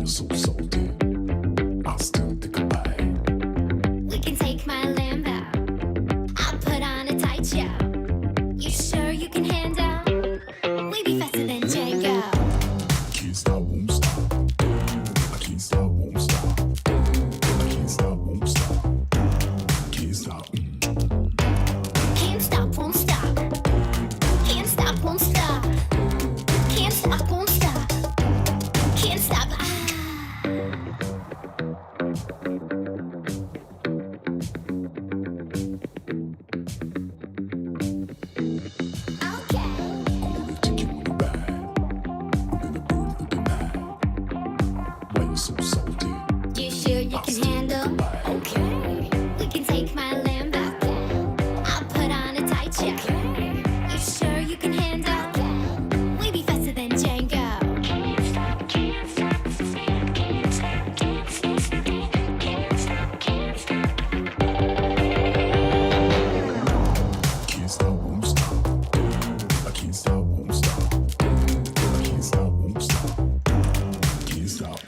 you're so salty, I still think about it. We can take my Lambo. I'll put on a tight show. You sure you can handle? We be faster than Django. Can't stop, won't stop. I can't stop, won't stop. I can't stop, won't stop. Can't stop. Can't stop, won't stop. Can't stop, won't stop. Can't stop, won't stop. Can't stop. Okay. I'm gonna take you in the bag. We're gonna burn through the night. Why you so salty? You sure you can handle? Okay. We can take my Lambo. I'll put on a tight show. You sure you can handle? We be faster than Django. Can't stop, can't stop, can't stop, can't stop, can't stop, can't stop. Can't stop, won't stop. I can't stop, won't stop. I can't stop, won't stop. Can't stop.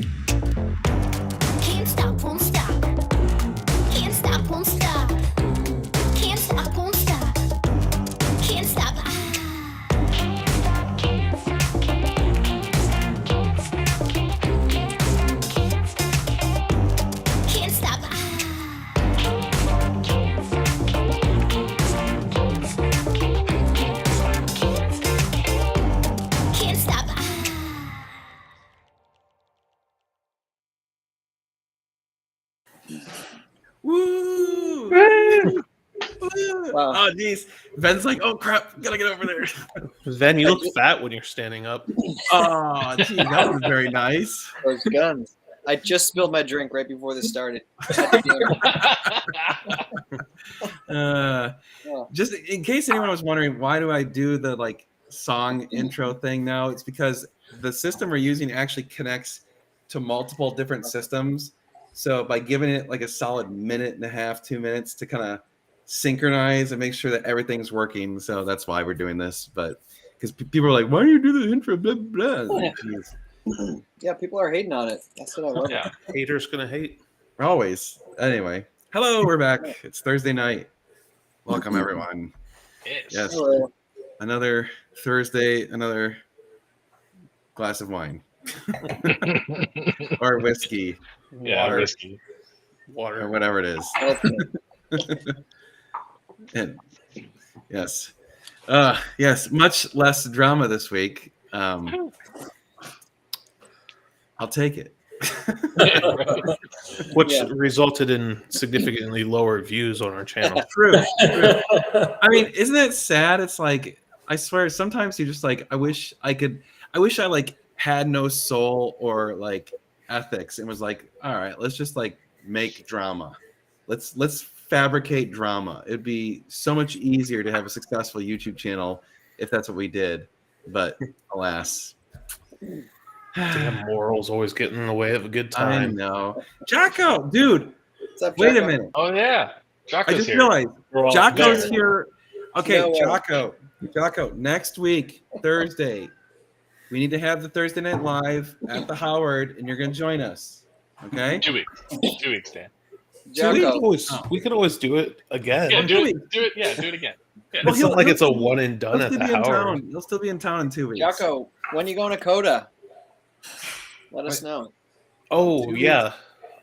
Can't stop, won't stop. Can't stop, won't stop. Can't stop, won't stop. Can't stop. Can't stop, can't stop, can't stop, can't stop, can't stop, can't stop. Can't stop. Woo! Wow. Oh, jeez. Ben's like, oh, crap. Gotta get over there. Ven, you look fat when you're standing up. Oh, gee, that was very nice. Those guns. I just spilled my drink right before this started. Just in case anyone was wondering, why do I do the like song intro thing now? It's because the system we're using actually connects to multiple different systems. So by giving it like a solid minute and a half, 2 minutes to kind of synchronize and make sure that everything's working. So that's why we're doing this. But because people are like, why do you do the intro? Blah, blah. Like, geez. Yeah, people are hating on it. That's what I love. Yeah, haters gonna hate. Always. Anyway, hello, we're back. It's Thursday night. Welcome, everyone. Yes, Hello. another Thursday, another glass of wine or whiskey Yeah, Water. whiskey. or Water. whatever it is. Okay. And yes, yes, much less drama this week. I'll take it. Which Yeah. resulted in significantly lower views on our channel. True. I mean, isn't that sad? It's like, I swear, sometimes you're just like, I wish I like had no soul or like ethics and was like, all right, let's just like make drama. Let's fabricate drama. It'd be so much easier to have a successful YouTube channel if that's what we did. But alas. Damn, morals always get in the way of a good I time. know. Jocko, dude, What's up, wait a Jocko? minute. Oh yeah, I Jocko's just here. realized We're all Jocko's there. here. Okay, No way. Jocko, next week, Thursday, we need to have the Thursday Night Live at the Howard, and you're going to join us. Okay? 2 weeks. 2 weeks, Dan. So we, Jocko. we could always do it again. Yeah, do 2 it. weeks. Do it. Yeah, do it again. Yeah. Well, It's not like it's a one and done He'll at still the be in Howard. town. He'll still be in town in 2 weeks. Jocko, when you going to Coda? Let us know. Oh 2 yeah,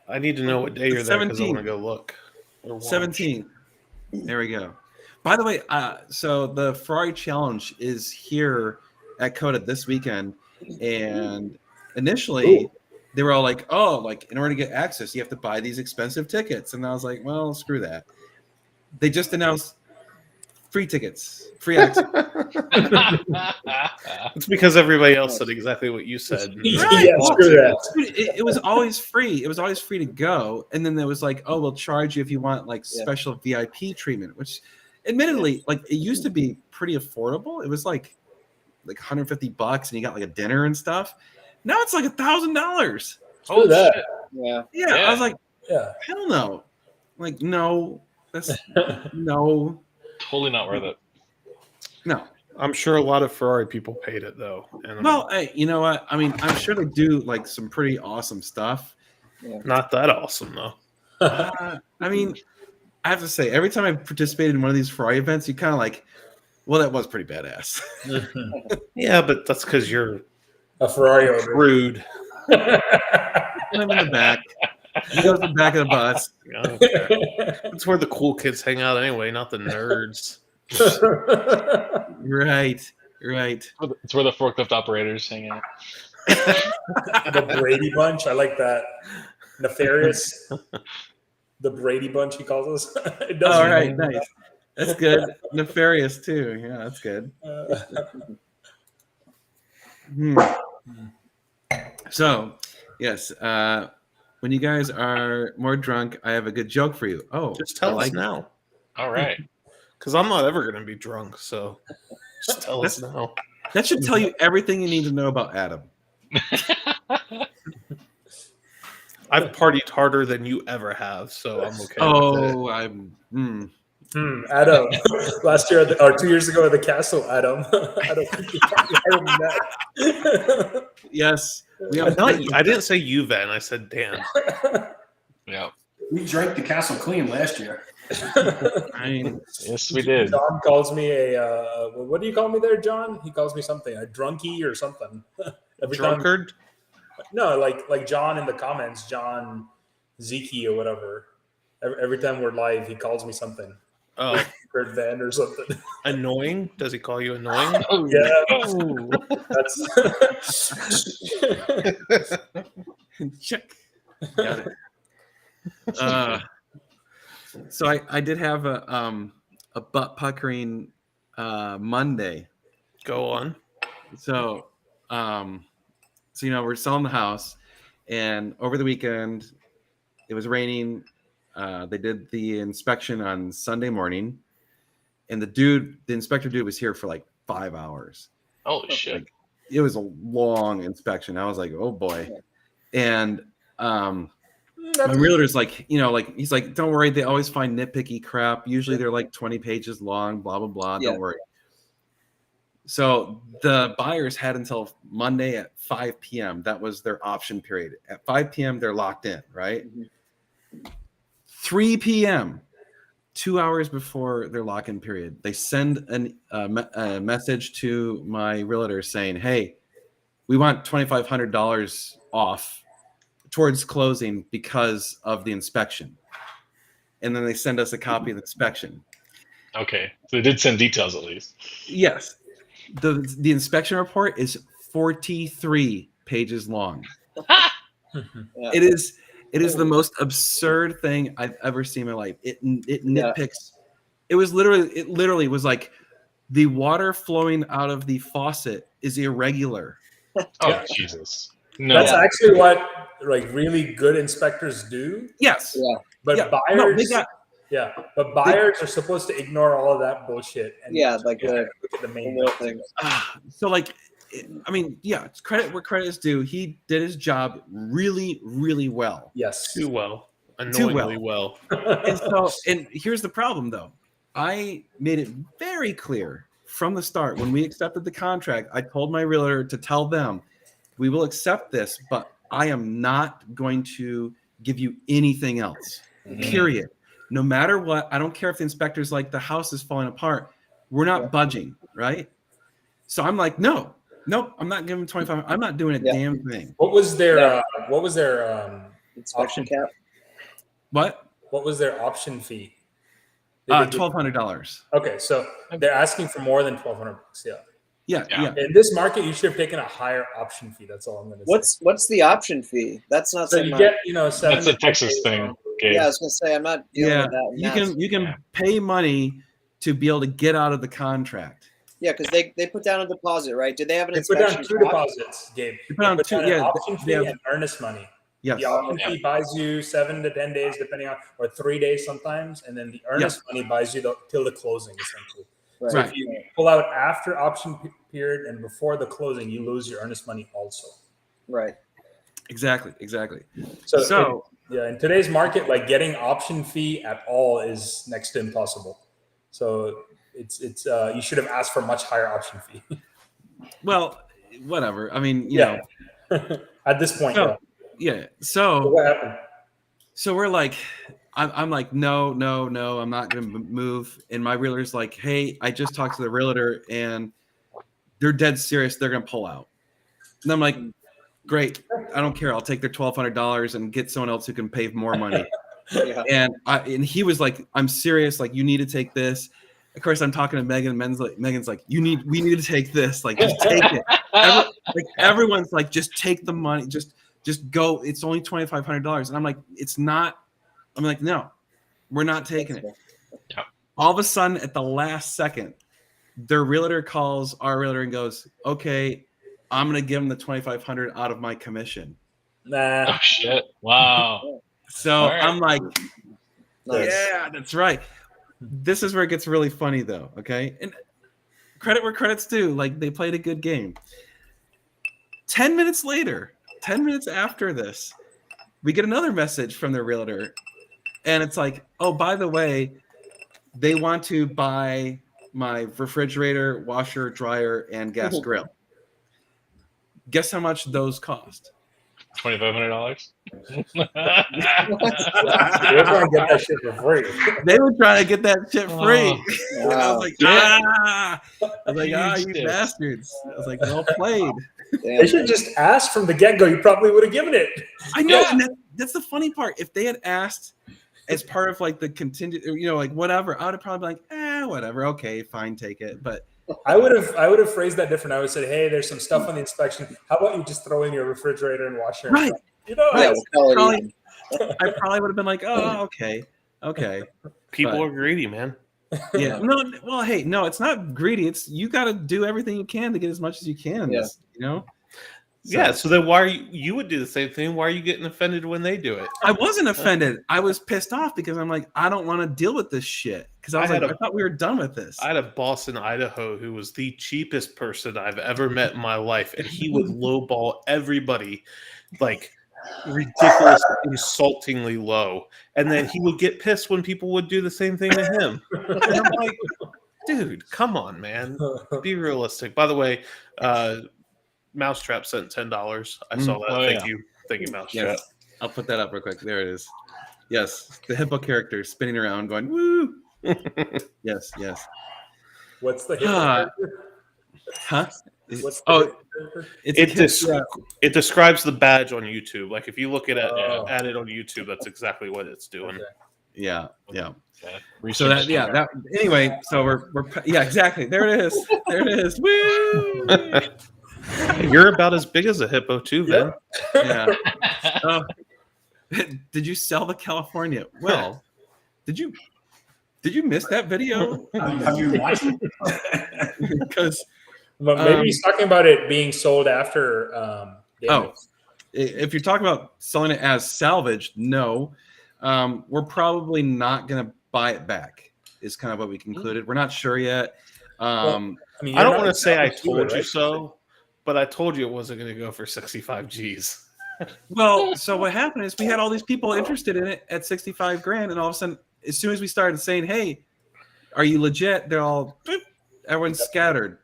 I need to know what day you're It's there because I 17. want to go look. Or watch. 17. There we go. By the way, so the Ferrari Challenge is here at Coda this weekend, and initially they were all like, "Oh, like in order to get access, you have to buy these expensive tickets." And I was like, "Well, screw that." They just announced free tickets, free access. It's because everybody else said exactly what you said. Right. Yeah, screw that. Dude, it was always free. It was always free to go, and then there was like, "Oh, we'll charge you if you want like Yeah. special VIP treatment," which, admittedly, like it used to be pretty affordable. It was like $150, and you got like a dinner and stuff. Now it's like $1,000. Oh that. shit. Yeah. Yeah, I was like, Yeah. hell no. Like, no, that's no. Totally not worth it. No. I'm sure a lot of Ferrari people paid it though. And Well, hey, you know what? I mean, I'm sure they do like some pretty awesome stuff. not that awesome though. I mean, I have to say, every time I participated in one of these Ferrari events, you kind of like, well, that was pretty badass. Yeah, but that's because you're A Ferrari owner. rude. I'm in the back. He goes to the back of the bus. I don't care. That's where the cool kids hang out anyway, not the nerds. Right, right. It's where the forklift operators hang out. The Brady Bunch. I like that. Nefarious. The Brady Bunch, he calls us. It does. All right, nice. That's good. Nefarious too. Yeah, that's good. Hmm. So, yes, when you guys are more drunk, I have a good joke for you. Oh, Just tell I us like now. All right. Because I'm not ever going to be drunk, so just tell us now. that should tell you everything you need to know about Adam. I've partied harder than you ever have, so I'm okay with it. Oh, I'm. Adam. Last year or 2 years ago at the castle, Adam. I don't think you heard that. Yes, we have. I didn't say you, Van. I said Dan. Yeah. We drank the castle clean last year. I mean, Yes, we did. John calls me what do you call me there, John? He calls me something, a drunkie or something. Every time, Drunkard? no, like John in the comments, John Zeke or whatever. Every time we're live, he calls me something. Oh, Kurt Van or something. annoying? Does he call you annoying? Yeah, Oh. that's check. Got it. So I did have a butt puckering Monday. Go on. So you know, we're selling the house, and over the weekend it was raining. They did the inspection on Sunday morning, and the inspector dude was here for like 5 hours. Holy shit. Like, it was a long inspection. I was like, oh boy. And my realtor's like, you know, like he's like, don't worry, they always find nitpicky crap. Usually they're like 20 pages long, blah blah blah. Yeah. Don't worry. So the buyers had until Monday at 5 p.m. That was their option period. At 5 p.m. they're locked in, right? 3 p.m., 2 hours before their lock-in period, they send a message to my realtor saying, hey, we want $2,500 off towards closing because of the inspection. And then they send us a copy of the inspection. Okay. So they did send details at least. Yes. The inspection report is 43 pages long. Yeah. It is the most absurd thing I've ever seen in my life. It nitpicks. It literally was like the water flowing out of the faucet is irregular. Oh, Yeah. Jesus. No. That's actually what like really good inspectors do. Yes. Yeah. But Yeah. buyers, No, they got buyers are supposed to ignore all of that bullshit. And Yeah, like the look at the main real things. so like I mean, yeah, it's credit where credit is due. He did his job really, really well. Yes. Too well. Annoyingly well. And here's the problem though. I made it very clear from the start when we accepted the contract. I told my realtor to tell them we will accept this, but I am not going to give you anything else. Period. No matter what, I don't care if the inspector's like the house is falling apart. We're not budging, right? So I'm like, nope, I'm not giving 25. I'm not doing a damn thing. What was their Inspection option? cap. What? What was their option fee? Did they give- $1,200. Okay, so they're asking for more than $1,200. Yeah. Yeah. Yeah. In this market, you should have taken a higher option fee. That's all I'm going to say. What's the option fee? That's not So something. you get, 7 That's a to 10 Texas days thing. on- Gabe. Yeah, I was gonna say I'm not dealing Yeah. with that. You can Yeah. pay money to be able to get out of the contract. Yeah, because they put down a deposit, right? Did they have an They put inspection? down 2 cap? deposits, Gabe. They put down They 2, an yeah. option They fee have, and earnest money. yes. The option Yeah. fee buys you 7 to 10 days, depending on, or 3 days sometimes, and then the earnest money buys you till the closing, essentially. Right. So if you pull out after option period and before the closing, you lose your earnest money also. Right. Exactly. So in today's market, like getting option fee at all is next to impossible. So It's you should have asked for a much higher option fee. Well, whatever. I mean, you Yeah. know, At this point, so, yeah. yeah. So What happened? So we're like, I'm like, no, I'm not going to move. And my realtor's like, hey, I just talked to the realtor and they're dead serious. They're going to pull out. And I'm like, great. I don't care. I'll take their $1,200 and get someone else who can pay more money. Yeah. And he was like, I'm serious. Like, you need to take this. Of course, I'm talking to Megan. Megan's like, we need to take this. Like, just take it. Everyone's like, just take the money. Just go. It's only $2,500. And I'm like, it's not. I'm like, no, we're not taking it. Yeah. All of a sudden, at the last second, their realtor calls our realtor and goes, okay, I'm going to give them the $2,500 out of my commission. Nah. Oh shit! Wow. So All right. I'm like, Nice. yeah, that's right. This is where it gets really funny, though. Okay. And credit where credit's due. Like, they played a good game. 10 minutes later, 10 minutes after this, we get another message from the realtor. And it's like, oh, by the way, they want to buy my refrigerator, washer, dryer, and gas grill. Guess how much those cost? $2,500. You're trying to get that shit for free. They were trying to get that shit free. Oh, And I was like, you Jesus. bastards. I was like, well played. They should just ask from the get-go. You probably would have given it. I know. Yeah. And that's the funny part. If they had asked as part of like the contingent, like whatever, I would have probably been like, whatever. Okay, fine, take it. But I would have phrased that different. I would have said, hey, there's some stuff on the inspection. How about you just throw in your refrigerator and washer? and Right. dry? You know, Yeah, we'll call it even. I probably would have been like, oh, okay. People But- are greedy, man. Yeah. No, well, hey, no, it's not greedy. It's you got to do everything you can to get as much as you can. Yeah. So- Yeah. So then why are you would do the same thing? Why are you getting offended when they do it? I wasn't offended. I was pissed off because I'm like, I don't want to deal with this shit. Because I was I like, had I thought we were done with this. I had a boss in Idaho who was the cheapest person I've ever met in my life, and he would lowball everybody like ridiculous, insultingly low. And then he would get pissed when people would do the same thing to him. And I'm like, dude, come on, man. Be realistic. By the way, Mousetrap sent $10. I saw that. Oh, Thank yeah. you, Mousetrap. Yes. I'll put that up real quick. There it is. Yes. The hippo character spinning around going, woo. Yes. What's the Huh? What's the Oh, it's It describes the badge on YouTube. Like if you look at it Oh. at it on YouTube, that's exactly what it's doing. Okay. yeah. Yeah. So that anyway, so we're exactly. There it is. Woo! You're about as big as a hippo too, Ben. Yeah. Did you sell the California? Well, did you miss that video? Have you watched it? Because But maybe he's talking about it being sold after. Oh, if you're talking about selling it as salvaged, no, we're probably not going to buy it back. Is kind of what we concluded. We're not sure yet. I mean, I don't you're want to not say I selling told it, you right? so, but I told you it wasn't going to go for 65 G's. Well, so what happened is we had all these people interested in it at 65 grand, and all of a sudden, as soon as we started saying, "Hey, are you legit?" They're all, boop, everyone's scattered.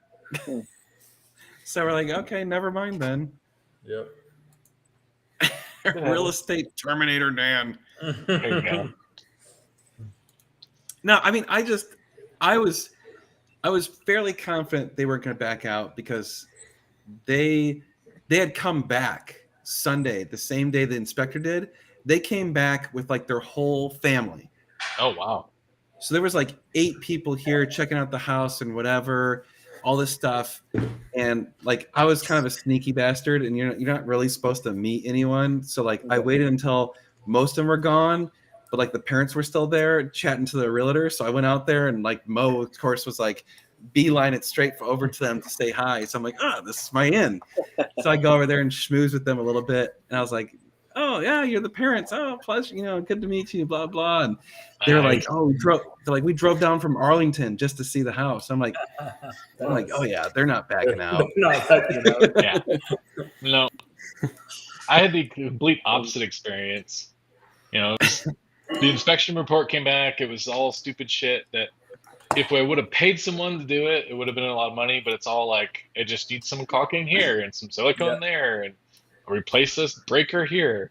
So we're like, okay, never mind then. Yep. Real estate Terminator Dan. There you go. No, I mean, I was fairly confident they weren't going to back out because they had come back Sunday, the same day the inspector did. They came back with like their whole family. Oh wow. So there was like 8 people here checking out the house and whatever, all this stuff. And like I was kind of a sneaky bastard, and you're not really supposed to meet anyone. So like I waited until most of them were gone, but like the parents were still there chatting to the realtor. So I went out there, and like Mo, of course, was like beeline it straight over to them to say hi. So I'm like, this is my in. So I go over there and schmooze with them a little bit, and I was like, oh yeah, you're the parents. Oh, pleasure, good to meet you. Blah blah. And they were like, oh, we drove down from Arlington just to see the house. I'm like, oh yeah, they're not backing out. Not backing out. Yeah. No. I had the complete opposite experience. The inspection report came back. It was all stupid shit that if I would have paid someone to do it, it would have been a lot of money. But it's all like it just needs some caulking here and some silicone there, and replace this breaker here.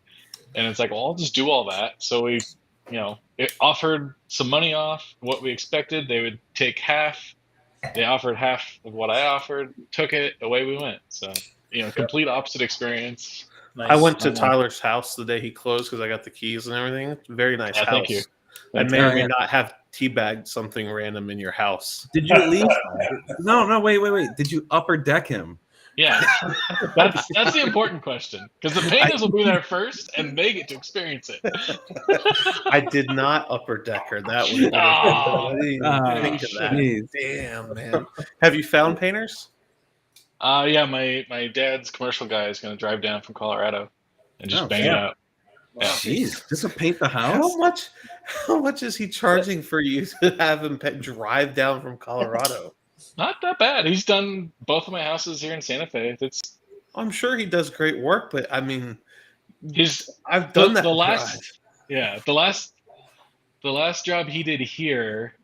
And it's like, well, I'll just do all that. So we, it offered some money off what we expected. They would take half. They offered half of what I offered, took it, away we went. So, complete opposite experience. Nice. I went to Tyler's house the day he closed because I got the keys and everything. It's a very nice house. Thank you. I may or may not have teabagged something random in your house. Did you at least? No, wait. Did you upper deck him? Yeah, that's the important question because the painters will be there first and they get to experience it. I did not upper deck her. That was Oh, I didn't even think of that. Jeez. Damn, man. Have you found painters? Yeah, my dad's commercial guy is going to drive down from Colorado and just bang it out. Yeah. Jeez, just to paint the house? How much is he charging for you to have him drive down from Colorado? Not that bad. He's done both of my houses here in Santa Fe. I'm sure he does great work, but I mean, His I've done that. the last job he did here,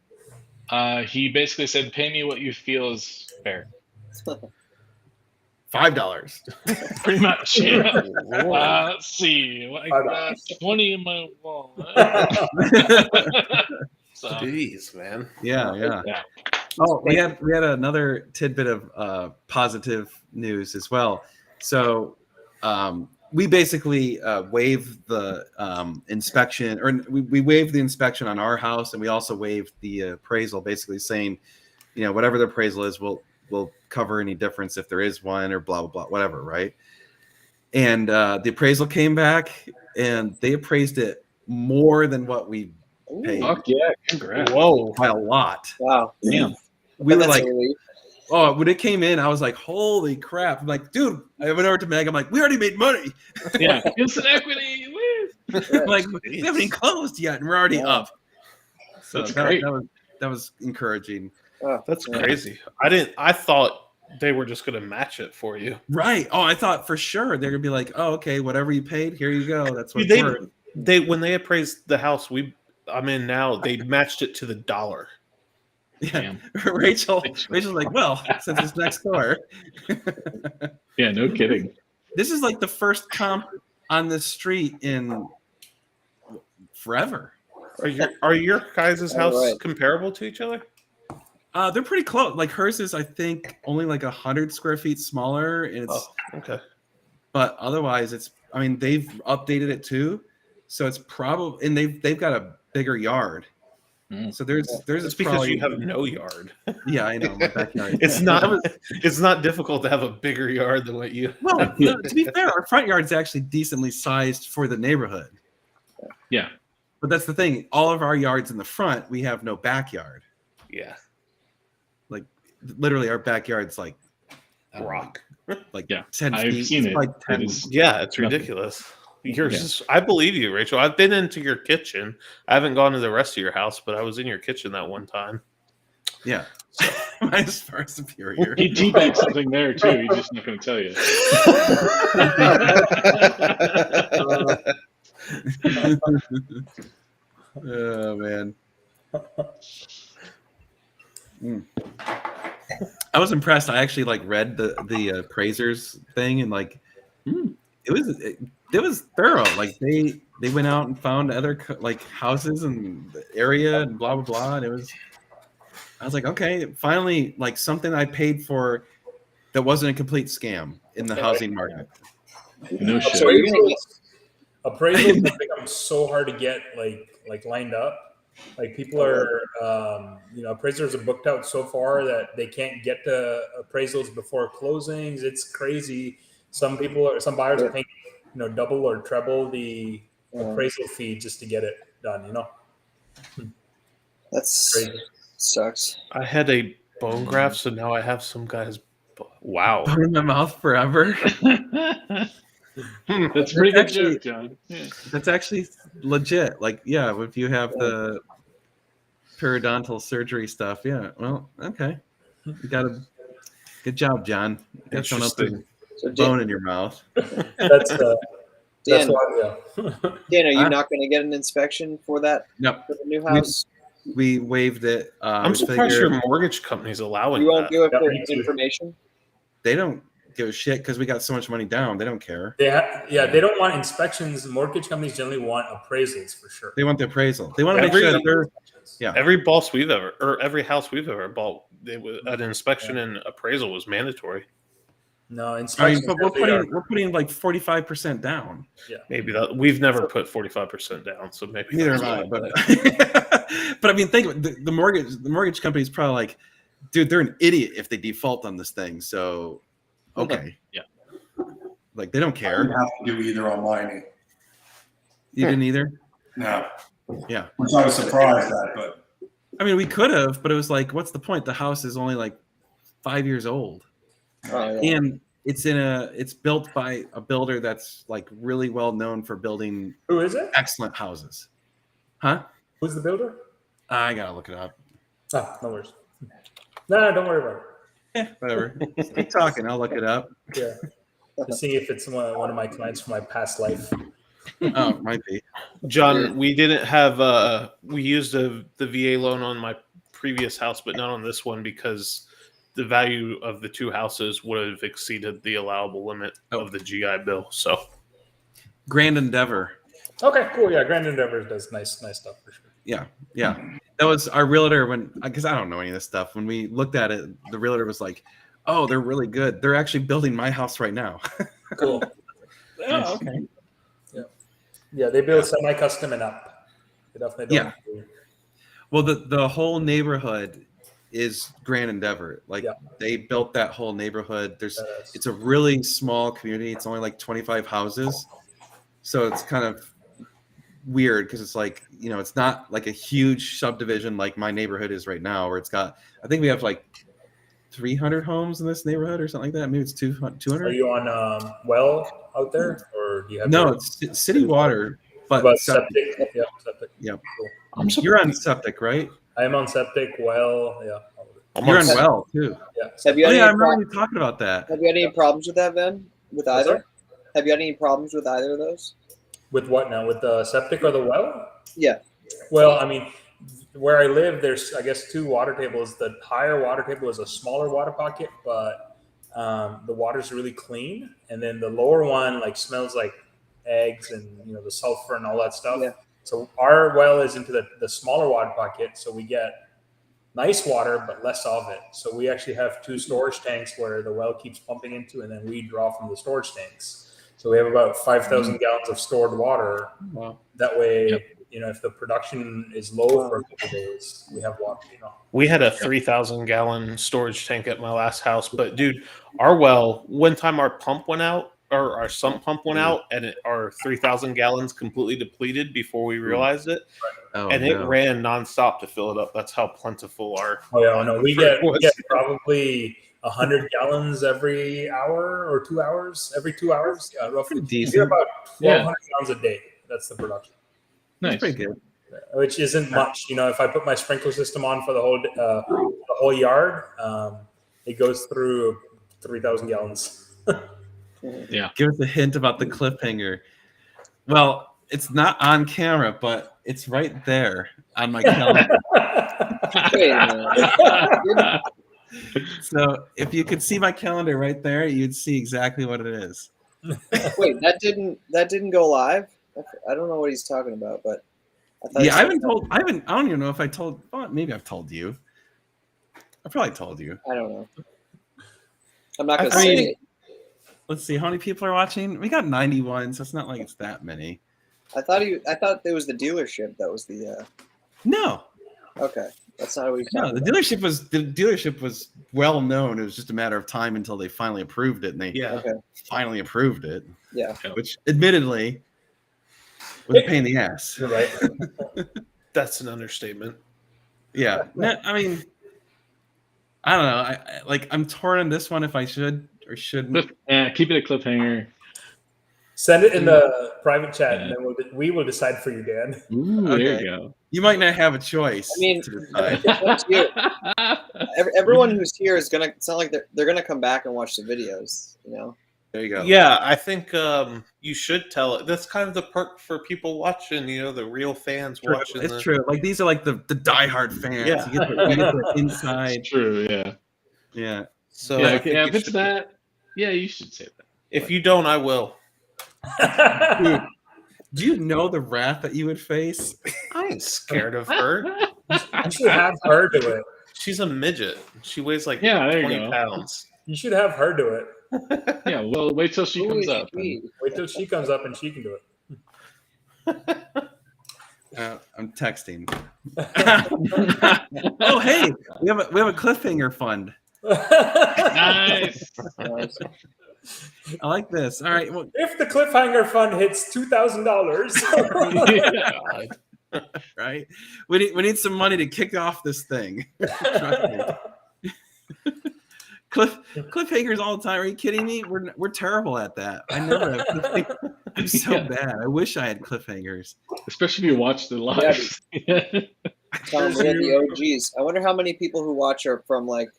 he basically said, "Pay me what you feel is fair." $5. Pretty much. Yeah. Let's see. I got 20 in my wallet. So, Jeez, man. Yeah. yeah. Oh, we had another tidbit of positive news as well. So we basically waived the inspection, or we waived the inspection on our house, and we also waived the appraisal, basically saying, whatever the appraisal is, we'll cover any difference if there is one, or blah blah blah, whatever, right? And the appraisal came back, and they appraised it more than what we paid. Fuck yeah. Congrats. Whoa. By a lot. Wow. Damn. We were That's like, a relief. oh, when it came in, I was like, holy crap. I'm like, dude, I went over to Meg. I'm like, we already made money. Yeah. Instant equity. Woo. I'm like, we haven't even closed yet, and we're already up. So That's great. That was encouraging. That's crazy. I thought they were just going to match it for you. Right. Oh, I thought for sure they're going to be like, oh, okay, whatever you paid, here you go. That's what Dude, it's worth. when they appraised the house I'm in now, they matched it to the dollar. Yeah. Rachel's like, well, since it's next door. Yeah, no kidding. This is like the first comp on the street in forever. Are your guys' house right. comparable to each other? They're pretty close. Like hers is, I think, only like 100 square feet smaller. And it's, Okay. but otherwise, they've updated it too. So it's probably, and they've got a bigger yard. So there's It's because you have no yard. Yeah, I know, my backyard. It's not difficult to have a bigger yard than what you. Well, no, to be fair, our front yard is actually decently sized for the neighborhood. Yeah. But that's the thing. All of our yards in the front, we have no backyard. Yeah. Like literally, our backyard's like Rock. like Yeah, 10 I've feet. seen It's it. like 10. It is- Yeah, it's ridiculous. Yours is, I believe you, Rachel. I've been into your kitchen. I haven't gone to the rest of your house, but I was in your kitchen that one time. Yeah. Mine's far superior. He teabagged something there too. He's just not going to tell you. Oh man. I was impressed. I actually read the appraisers thing, and it was thorough. Like they went out and found other houses and the area and blah blah blah, and I was like, okay, finally, something I paid for that wasn't a complete scam in the housing market. No shit. So you're gonna get Appraisals have become so hard to get lined up. Like people are, appraisers are booked out so far that they can't get to appraisals before closings. It's crazy. Some buyers are paying, double or treble the appraisal fee just to get it done. that's Crazy. sucks. I had a bone graft, so now I have some guy's. Wow. Bone in my mouth forever. That's a pretty good Actually- joke, John. Yeah. That's actually legit. If you have the periodontal surgery stuff, yeah. Well, okay. You got a good job, John. You got someone else's So bone in your mouth. That's Dan, why, yeah. Dan, are you Huh? not going to get an inspection for that No, for the new house? we waived it. I'm We surprised figured your mortgage company's allowing You won't that. give up Yeah, their me too. information. they don't give a shit because we got so much money down. They don't care. They they don't want inspections. Mortgage companies generally want appraisals for sure. They want the appraisal. They want to make Every- sure that they're yeah. Every boss we've ever, or every house we've ever bought, an inspection and appraisal was mandatory. No, I mean, inspections. but we're putting like 45% down. Maybe that we've never put 45% down, so maybe Neither that's am I. why. But I mean, think of it, the mortgage company is probably like, dude, they're an idiot if they default on this thing. So, okay, Yeah. like they don't I care. didn't have to do either on mine. You didn't either. No. Yeah. Which I was surprised at, but I mean, we could have, but it was like, what's the point? The house is only like 5 years old, Oh, yeah. and it's built by a builder that's like really well known for building Who is it? excellent houses. Huh? Who's the builder? I gotta look it up. Ah, no worries. No, don't worry about Whatever. Keep talking. I'll look it up. it. Yeah. To see if it's one of my clients from my past life. Oh, it might be. John, we didn't have we used the VA loan on my previous house, but not on this one because the value of the two houses would have exceeded the allowable limit of the GI Bill. So Grand Endeavor. Okay, cool. Yeah, Grand Endeavor does nice stuff for sure. Yeah. That was our realtor because I don't know any of this stuff. When we looked at it, the realtor was like, "Oh, they're really good. They're actually building my house right now." Cool. Oh, okay. Yeah, they build semi-custom and up. They definitely don't. Well, the whole neighborhood is Grand Endeavor. Like they built that whole neighborhood. It's a really small community. It's only like 25 houses, so it's kind of weird because it's like, you know, it's not like a huge subdivision like my neighborhood is right now, where it's got, I think we have like 300 homes in this neighborhood or something like that. Maybe it's 200. Are you on well out there, or do you have? No, it's city water, but about septic. septic? Yeah, septic. Yep. Cool. You're on septic, right? I am on septic. Well, yeah. You're on well too. Yeah. Have you Oh had yeah, I any remember you talking about that. Have you had any problems with that, Ben? With What's either? that? Have you had any problems with either of those? With what now? With the septic or the well? Yeah. Well, I mean, where I live, there's, I guess, two water tables. The higher water table is a smaller water pocket, but the water's really clean. And then the lower one like smells like eggs and, you know, the sulfur and all that stuff. Yeah. So our well is into the smaller water pocket, so we get nice water but less of it. So we actually have two storage tanks where the well keeps pumping into, and then we draw from the storage tanks. So we have about 5,000 gallons of stored water. Wow. That way, you know, if the production is low for a couple of days, we have water. You know. we had a 3,000 gallon storage tank at my last house, but dude, our well, one time our pump went out, or our sump pump went out, and our 3,000 gallons completely depleted before we realized it, Oh, and it no. ran nonstop to fill it up. That's how plentiful our. Oh yeah, no, we get was. probably 100 gallons every hour or 2 hours. Every 2 hours, yeah, roughly. Pretty We decent. get about 1,200 gallons a day. That's the production. That's Nice. pretty good. Which isn't much. You know, if I put my sprinkler system on for the whole yard, it goes through 3,000 gallons. Give us a hint about the cliffhanger. Well, it's not on camera, but it's right there on my calendar. Wait a minute. So if you could see my calendar right there, you'd see exactly what it is. Wait, that didn't go live. I don't know what he's talking about, but I thought Yeah, I don't even know if I told. Well, maybe I've told you. I probably told you. I don't know. I'm not gonna I say mean- it. Let's see how many people are watching. We got 91, so it's not like it's that many. I thought it was the dealership that was the. No, Okay, that's not what he's no, talking the about. dealership was well known. It was just a matter of time until they finally approved it, and they Yeah. Okay. finally approved it. Yeah. Which, admittedly, was a pain in the ass. You're right. That's an understatement. Yeah, no, I mean, I don't know. I'm torn on this one if I should or shouldn't. Keep it a cliffhanger. Send it in the private chat, and then we will decide for you, Dan. Ooh, Okay. there you go. You might not have a choice. I mean, to decide. it's up to you. Everyone who's here is gonna. It's not like they're gonna come back and watch the videos. You know. There you go. Yeah, I think you should tell it. That's kind of the perk for people watching. The real fans True. watching. It's true. Like these are like the diehard fans. Yeah. You get the inside. It's true. Yeah. Yeah. So Yeah. I think Yeah. you If it's should- that, yeah, you should say that. If you don't, I will. Dude, do you know the wrath that you would face? I ain't scared of her. You should have her do it. She's a midget. She weighs like Yeah, there you 20 go. pounds. You should have her do it. Yeah. Well, wait till she Who comes is up. she? Wait till she comes up and she can do it. I'm texting. Oh, hey, we have a cliffhanger fund. Nice. Nice. I like this. All right. Well, If the cliffhanger fund hits $2,000, Yeah. right. We need some money to kick off this thing. Trust me. Cliffhangers all the time. Are you kidding me? We're terrible at that. I never have cliffhangers. I'm so Yeah. bad. I wish I had cliffhangers. Especially if you watch the live. Tom, we have the OGs. I wonder how many people who watch are from like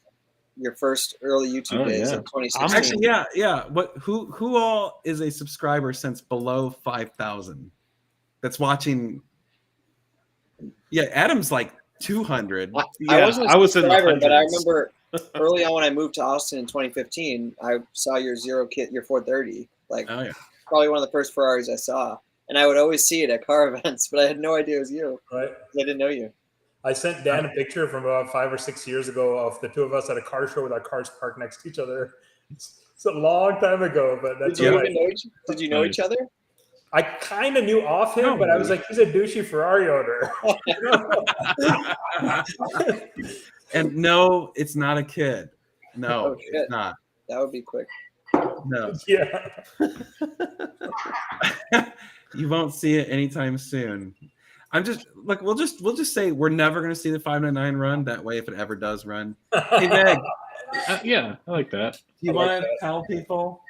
your first early YouTube Oh, days yeah. in 2016. Actually, yeah. What? Who all is a subscriber since below 5,000? That's watching. Yeah, Adam's like 200. I Yeah, wasn't a I was in the subscriber, but I hundreds. remember early on when I moved to Austin in 2015, I saw your Zero Kit, your 430, like Oh yeah. probably one of the first Ferraris I saw, and I would always see it at car events, but I had no idea it was you. right? I didn't know you. I sent Dan a picture from about 5 or 6 years ago of the two of us at a car show with our cars parked next to each other. It's a long time ago, but that's Did you, right. even know did you know each other? I kind of knew off him, but I was like, he's a douchey Ferrari owner. And no, it's not a kid. No, Oh, shit. it's not. That would be quick. No, Yeah. you won't see it anytime soon. I'm just look. We'll just say we're never going to see the 599 run. That way, if it ever does run, hey Meg, Yeah, I like that. do you I like want to that. tell people?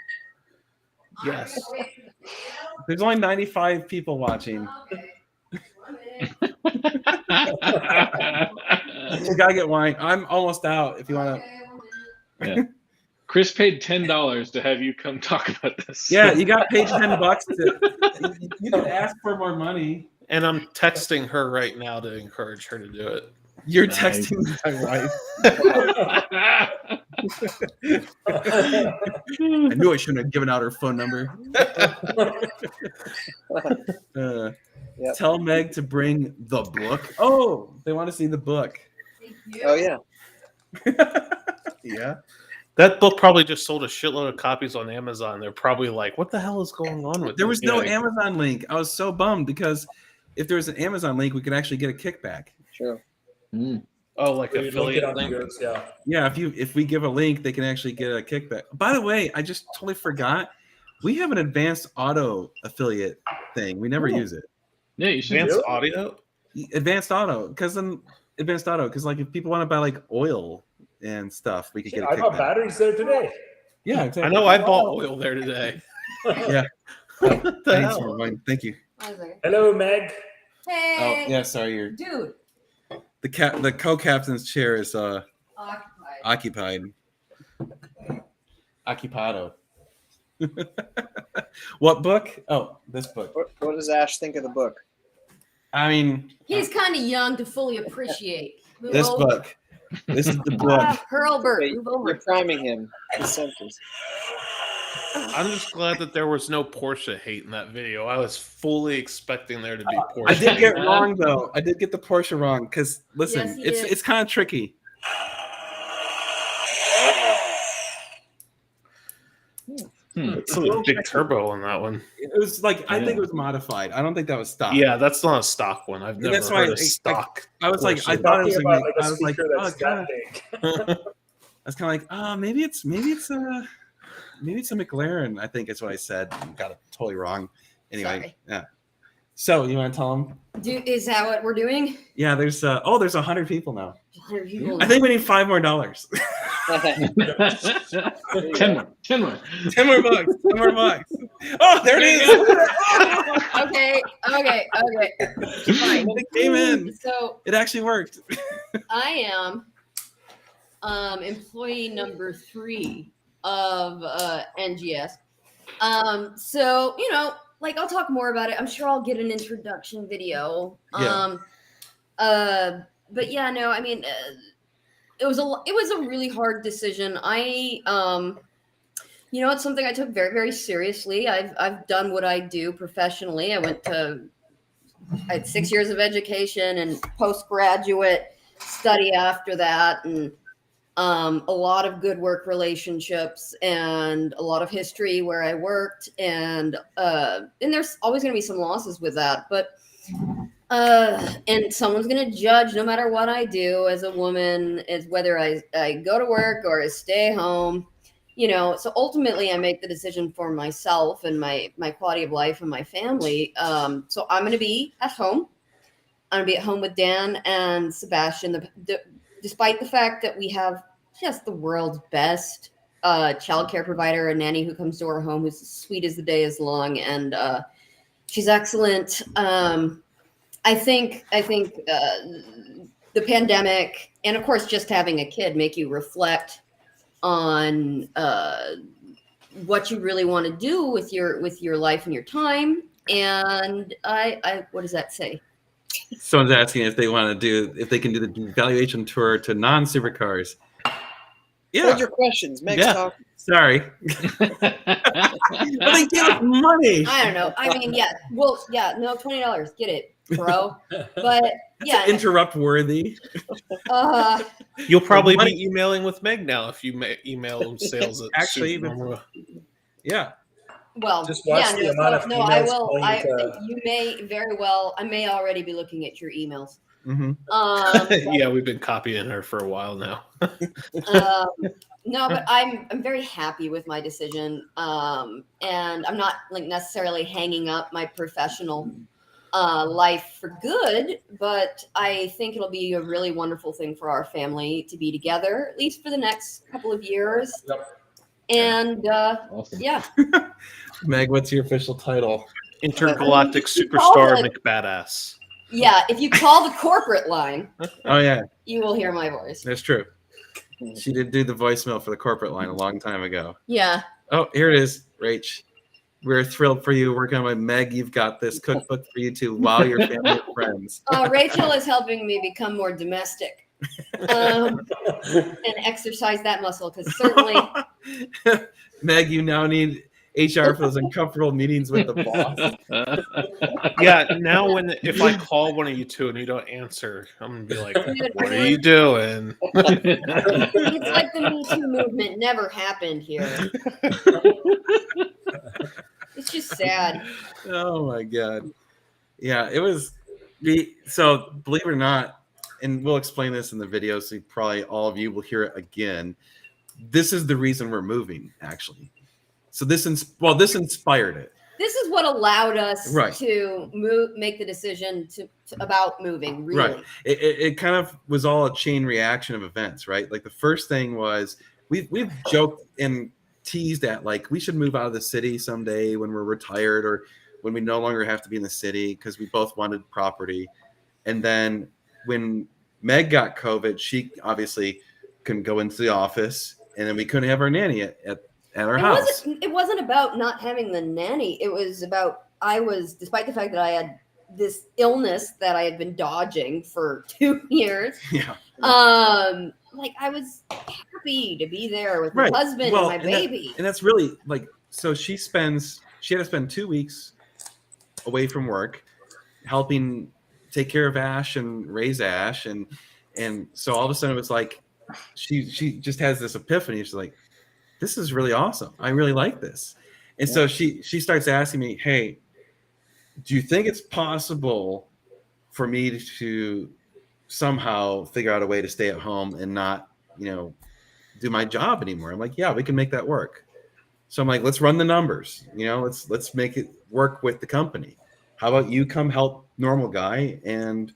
Yes. There's only 95 people watching. You gotta get wine. I'm almost out. If you want to, Yeah. Chris paid $10 to have you come talk about this. yeah, you got paid $10 to. You can ask for more money. And I'm texting her right now to encourage her to do it. You're Nice. texting my wife. I knew I shouldn't have given out her phone number. Yep. Tell Meg to bring the book. Oh, they want to see the book. Oh yeah. Yeah. That book probably just sold a shitload of copies on Amazon. They're probably like, what the hell is going on with There this? was no Yeah. Amazon link. I was so bummed because if there was an Amazon link, we could actually get a kickback. True. Oh, like You link it affiliate on link? yours, yeah. Yeah, if we give a link, they can actually get a kickback. By the way, I just totally forgot. We have an advanced auto affiliate thing. We never Oh. use it. Yeah, you should. Advanced Really? audio? Advanced auto, because like if people want to buy like oil and stuff, we could get a I bought kickback. batteries there today. Yeah, I exactly. know I bought oil there today. Yeah. What the Thanks hell? for reminding- Thank you. Hello, Meg. Hey, Oh yeah, sorry. You're dude. the co-captain's chair is Occupied. occupado. What book? Oh, this book. What does Ash think of the book? I mean, He's kind of young to fully appreciate. Move this over. book. This is the book. Hurlbert, Okay, move you're over. priming him. His senses. I'm just glad that there was no Porsche hate in that video. I was fully expecting there to be Porsche. I did get hate. wrong though. I did get the Porsche wrong because listen, Yes, he it's did. it's kind of tricky. It's a big turbo on that one. It was like I think Yeah. it was modified. I don't think that was stock. Yeah, that's not a stock one. I've And never that's why heard of I- stock. I was like, I Porsche. thought it was Talking like, about like a I was like, speaker oh, that's it's kind of. that big. I was kind of like, maybe it's a McLaren. I think is what I said. Got it totally wrong. Anyway, Sorry. yeah. So you want to tell them? Is that what we're doing? Yeah, there's 100 people now. 100 people. I think we need $5 more. 10 more. 10 more. 10 more bucks. 10 more bucks. Oh, there it is. Okay. Fine. It came in. So It actually worked. I am employee number 3 of NGS. So like I'll talk more about it. I'm sure I'll get an introduction video. Yeah. But yeah, no, I mean, it was a really hard decision. It's something I took very, very seriously. I've done what I do professionally. I had 6 years of education and postgraduate study after that, and a lot of good work relationships and a lot of history where I worked, and there's always going to be some losses with that, but and someone's going to judge no matter what I do as a woman, as whether I go to work or I stay home, so ultimately I make the decision for myself and my quality of life and my family. So I'm going to be at home. I'm going to be at home with Dan and Sebastian, despite the fact that we have just the world's best childcare provider, a nanny who comes to our home who's as sweet as the day is long, and she's excellent. I think the pandemic and of course just having a kid make you reflect on what you really want to do with your life and your time. And I what does that say? Someone's asking if they can do the evaluation tour to non-supercars. Yeah. Hold your questions. Meg's talking. Sorry. But they give us money. I don't know. I mean, yeah. Well, yeah. No, $20. Get it, bro. But yeah, interrupt worthy. You'll probably be emailing with Meg now if you email them sales. Actually, yeah. Well, just watch the amount of I emails will. going You may very well. I may already be looking at your emails. Mm-hmm. Yeah, we've been copying her for a while now. No, but I'm very happy with my decision, and I'm not like necessarily hanging up my professional life for good, but I think it'll be a really wonderful thing for our family to be together, at least for the next couple of years. Yep. And Awesome. yeah. Meg, what's your official title? Intergalactic Superstar McBadass. Yeah, if you call the corporate line, Oh yeah, you will hear my voice. that's true. She did do the voicemail for the corporate line a long time ago. Yeah. Oh, here it is, Rach. We're thrilled for you working on my Meg. You've got this cookbook for you to wow your family and friends. Rachel is helping me become more domestic and exercise that muscle, because certainly. Meg, you now need HR for those uncomfortable meetings with the boss. Yeah, now if I call one of you two and you don't answer, I'm gonna be like, "What are you doing?" It's like the Me Too movement never happened here. It's just sad. Oh my god. Yeah, it was so believe it or not, and we'll explain this in the video, so probably all of you will hear it again. This is the reason we're moving, actually. So this inspired it. This is what allowed us Right. to make the decision about moving. Really, Right. It kind of was all a chain reaction of events, right? Like the first thing was we've joked and teased at like we should move out of the city someday when we're retired or when we no longer have to be in the city, because we both wanted property. And then when Meg got COVID, she obviously couldn't go into the office, and then we couldn't have our nanny at our house. It wasn't about not having the nanny. It was about despite the fact that I had this illness that I had been dodging for 2 years. Yeah. Like I was happy to be there with my husband and my baby. And that's really like, so she had to spend 2 weeks away from work helping take care of Ash and raise Ash. And so all of a sudden it was like, she just has this epiphany. She's like, this is really awesome. I really like this. And so she starts asking me, hey, do you think it's possible for me to somehow figure out a way to stay at home and not, do my job anymore? I'm like, yeah, we can make that work. So I'm like, let's run the numbers. Let's make it work with the company. How about you come help Normal Guy, and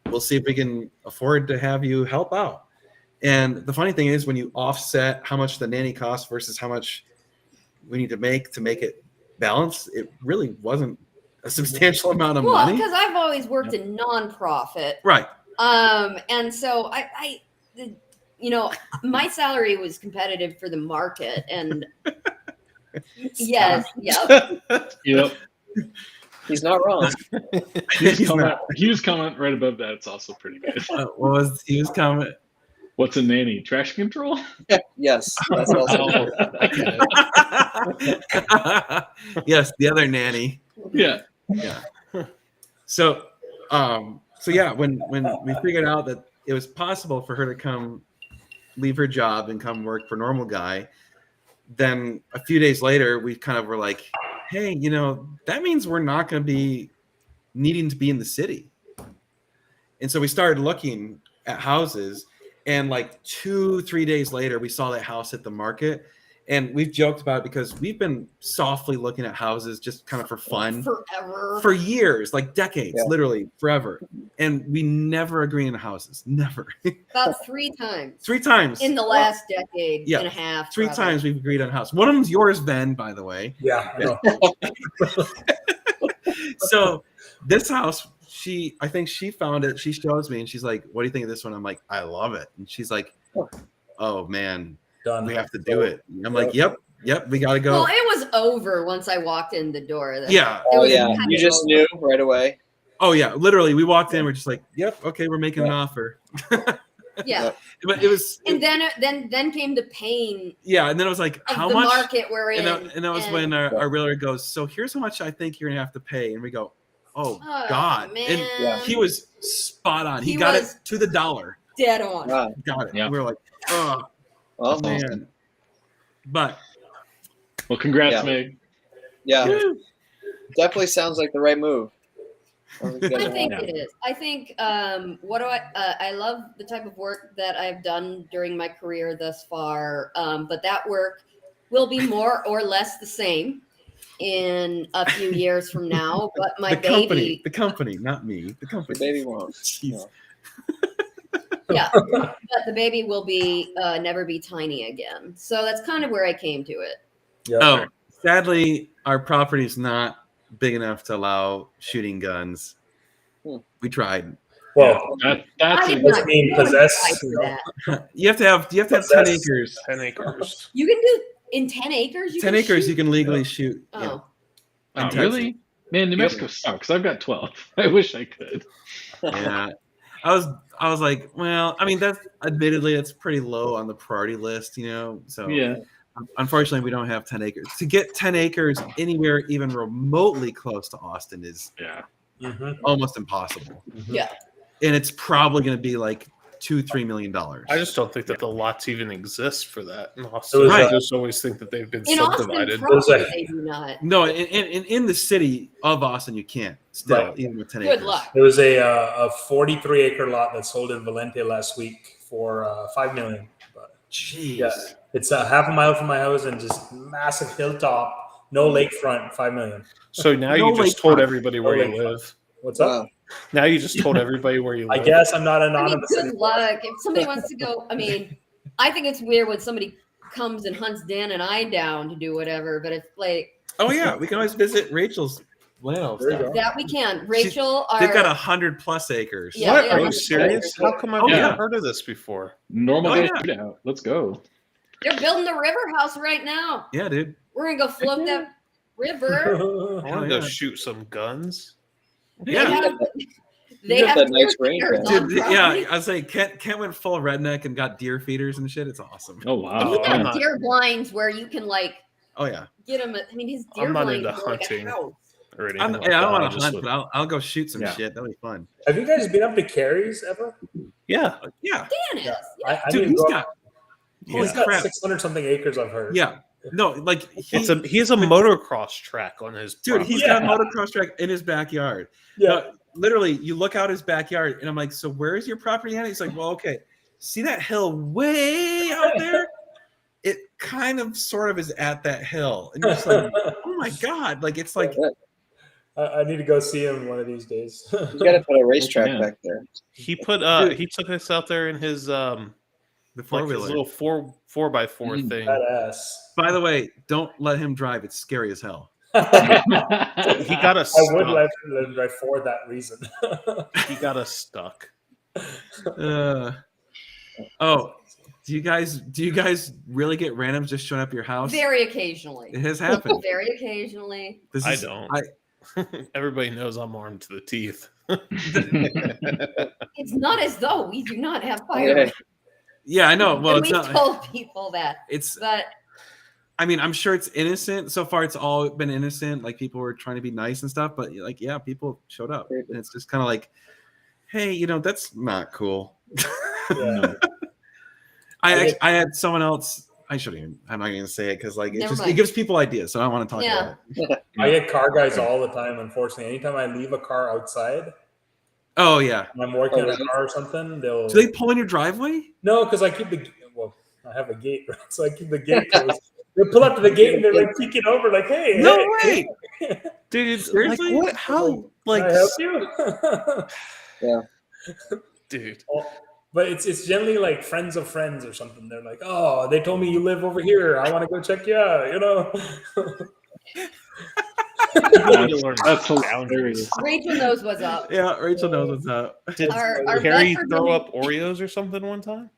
we'll see if we can afford to have you help out. And the funny thing is, when you offset how much the nanny costs versus how much we need to make it balanced, it really wasn't a substantial amount of money. Well, because I've always worked in nonprofit, Right. and so I my salary was competitive for the market, and Yes. Yep. Yep. He's not wrong. He's Hughes' comment right above that. It's also pretty good. What was Hughes' comment? What's a nanny? Trash control? Yes, that's also. Oh, I get it. Yes, the other nanny. Yeah. Yeah. So yeah, when we figured out that it was possible for her to come leave her job and come work for Normal Guy, then a few days later we kind of were like, hey, that means we're not going to be needing to be in the city. And so we started looking at houses, and like 2-3 days later we saw that house hit the market. And we've joked about it because we've been softly looking at houses just kind of for fun Forever. for years, like decades, Yeah. literally forever. And we never agree on houses. Never. About 3 times 3 times. in the last decade Yeah. and a half. 3 probably. times we've agreed on a house. One of them's yours, Ben, by the way. Yeah. I know. So this house, I think she found it. She shows me and she's like, what do you think of this one? I'm like, I love it. And she's like, oh man, Done. we have to do it. I'm like, yep, we got to go. Well, it was over once I walked in the door. Yeah. It Oh was yeah, kind you of just over. knew right away. Oh yeah, literally. We walked in. We're just like, yep, okay, we're making an offer. Yeah. But it was, And then came the pain yeah. And then it was like, of how the much? market we're in. And that was when our realtor goes, so here's how much I think you're gonna have to pay. And we go, oh God. Man. And he was spot on. He He got was- it to the dollar. Dead on. Wow. Got it. Yeah. We were like, oh Well, man. But Well, congrats, Yeah. Meg. yeah, definitely sounds like the right move. I think Yeah. it is. I think I love the type of work that I've done during my career thus far, but that work will be more or less the same in a few years from now. But my the company, not me. The company. The baby won't. Jeez. yeah, but the baby will be never be tiny again. So that's kind of where I came to it. Yeah. Oh, sadly, our property is not big enough to allow shooting guns. We tried. Well, That's I a, did does not mean qualify possess. for that. You have to have 10 Possess- acres. 10 acres. You can do in 10 acres. 10 acres, shoot? you can legally shoot. Oh, Yeah. oh, In Texas. really? Man, New Mexico sucks. I've got 12. I wish I could. Yeah. I was like, well, I mean, that's admittedly it's pretty low on the priority list, So Yeah. unfortunately, we don't have 10 acres. To get 10 acres anywhere even remotely close to Austin is Yeah. Mhm. almost impossible. yeah. And it's probably going to be like $2-3 million. I just don't think that the lots even exist for that in Austin. was, I just always think that they've been In Austin subdivided. proper, they do not. No, in the city of Austin, you can't still, Right. even with 10 Good acres. luck. There was a 43-acre lot that sold in Valente last week for $5 million. But Jeez. yeah, it's a half a mile from my house and just massive hilltop, no lakefront, $5 million. So now No you just lakefront. told everybody where No you lakefront. live. What's up? Wow. Now you just told everybody where you I live. guess I'm not I mean, anonymous good anymore. luck. If somebody wants to go, I mean, I think it's weird when somebody comes and hunts Dan and I down to do whatever, but it's like Oh yeah, we can always visit Rachel's land. There you go. that we can. Rachel, They've got our 100+ acres. Yeah, What? yeah, Are you 100 serious? acres. How come I've Oh, never yeah. heard of this before? Normal Oh, day yeah. shootout. Let's go. they're building the river house right now. Yeah, dude. We're gonna go float that river. I want Hell to go yeah. shoot some guns. Yeah. They You got have that nice deer range, feeders man. on Dude, property. yeah, I was like, Kent went full redneck and got deer feeders and shit. It's awesome. Oh, And wow. he's got I'm not- deer blinds where you can like Oh yeah. get him. I mean, his deer I'm not blinds into are like a hunting. house. Or anything I like don't that. want I to just hunt, would- but I'll go shoot some Yeah. shit. That'll be fun. Have you guys been up to Carrie's ever? Yeah. Yeah, Dan is. Yeah. Yeah. I dude, need to he's go got. up. Holy He's got crap! 600 something acres, I've heard. Yeah, no, like He has a motocross track on his dude, property. he's got a motocross track in his backyard. Yeah. No, literally, you look out his backyard, and I'm like, so where is your property at? He's like, well, okay, see that hill way out there? It kind of, sort of, is at that hill, and you're just like, oh my god, like it's like, I need to go see him one of these days. You got to put a racetrack Yeah. back there. He put he took us out there in his the four like his wheeler. little 4x4 Mm. thing. Badass. By the way, don't let him drive. It's scary as hell. He got us I would stuck. let him drive for that reason. He got us stuck. Oh, Do you guys really get randoms just showing up at your house? Very occasionally. It has happened. Very occasionally. I don't. Everybody knows I'm armed to the teeth. It's not as though we do not have firearms. Yeah, I know. Well, And it's we not. told people that. It's. But I mean, I'm sure it's innocent. So far, it's all been innocent. Like people were trying to be nice and stuff, but like, yeah, people showed up, and it's just kind of like, hey, that's not cool. Yeah. I had someone else. I'm not even gonna say it because like Never it mind. gives people ideas. So I don't want to talk Yeah. about it. I get car guys all the time. Unfortunately, anytime I leave a car outside, Oh yeah. and I'm working on a car or something, they'll. Do they pull in your driveway? No, because I keep I have a gate, right? So I keep the gate closed. They pull up to the gate and they're like peeking over, like, "Hey, No hey, way, Dude, seriously? like, what? How? Like, can I help you?" Yeah. dude. But it's generally like friends of friends or something. They're like, "Oh, they told me you live over here. I want to go check you out." That's hilarious. Rachel knows what's up. Yeah, Rachel knows what's up. Did Our Harry Bedford throw Indi- up Oreos or something one time?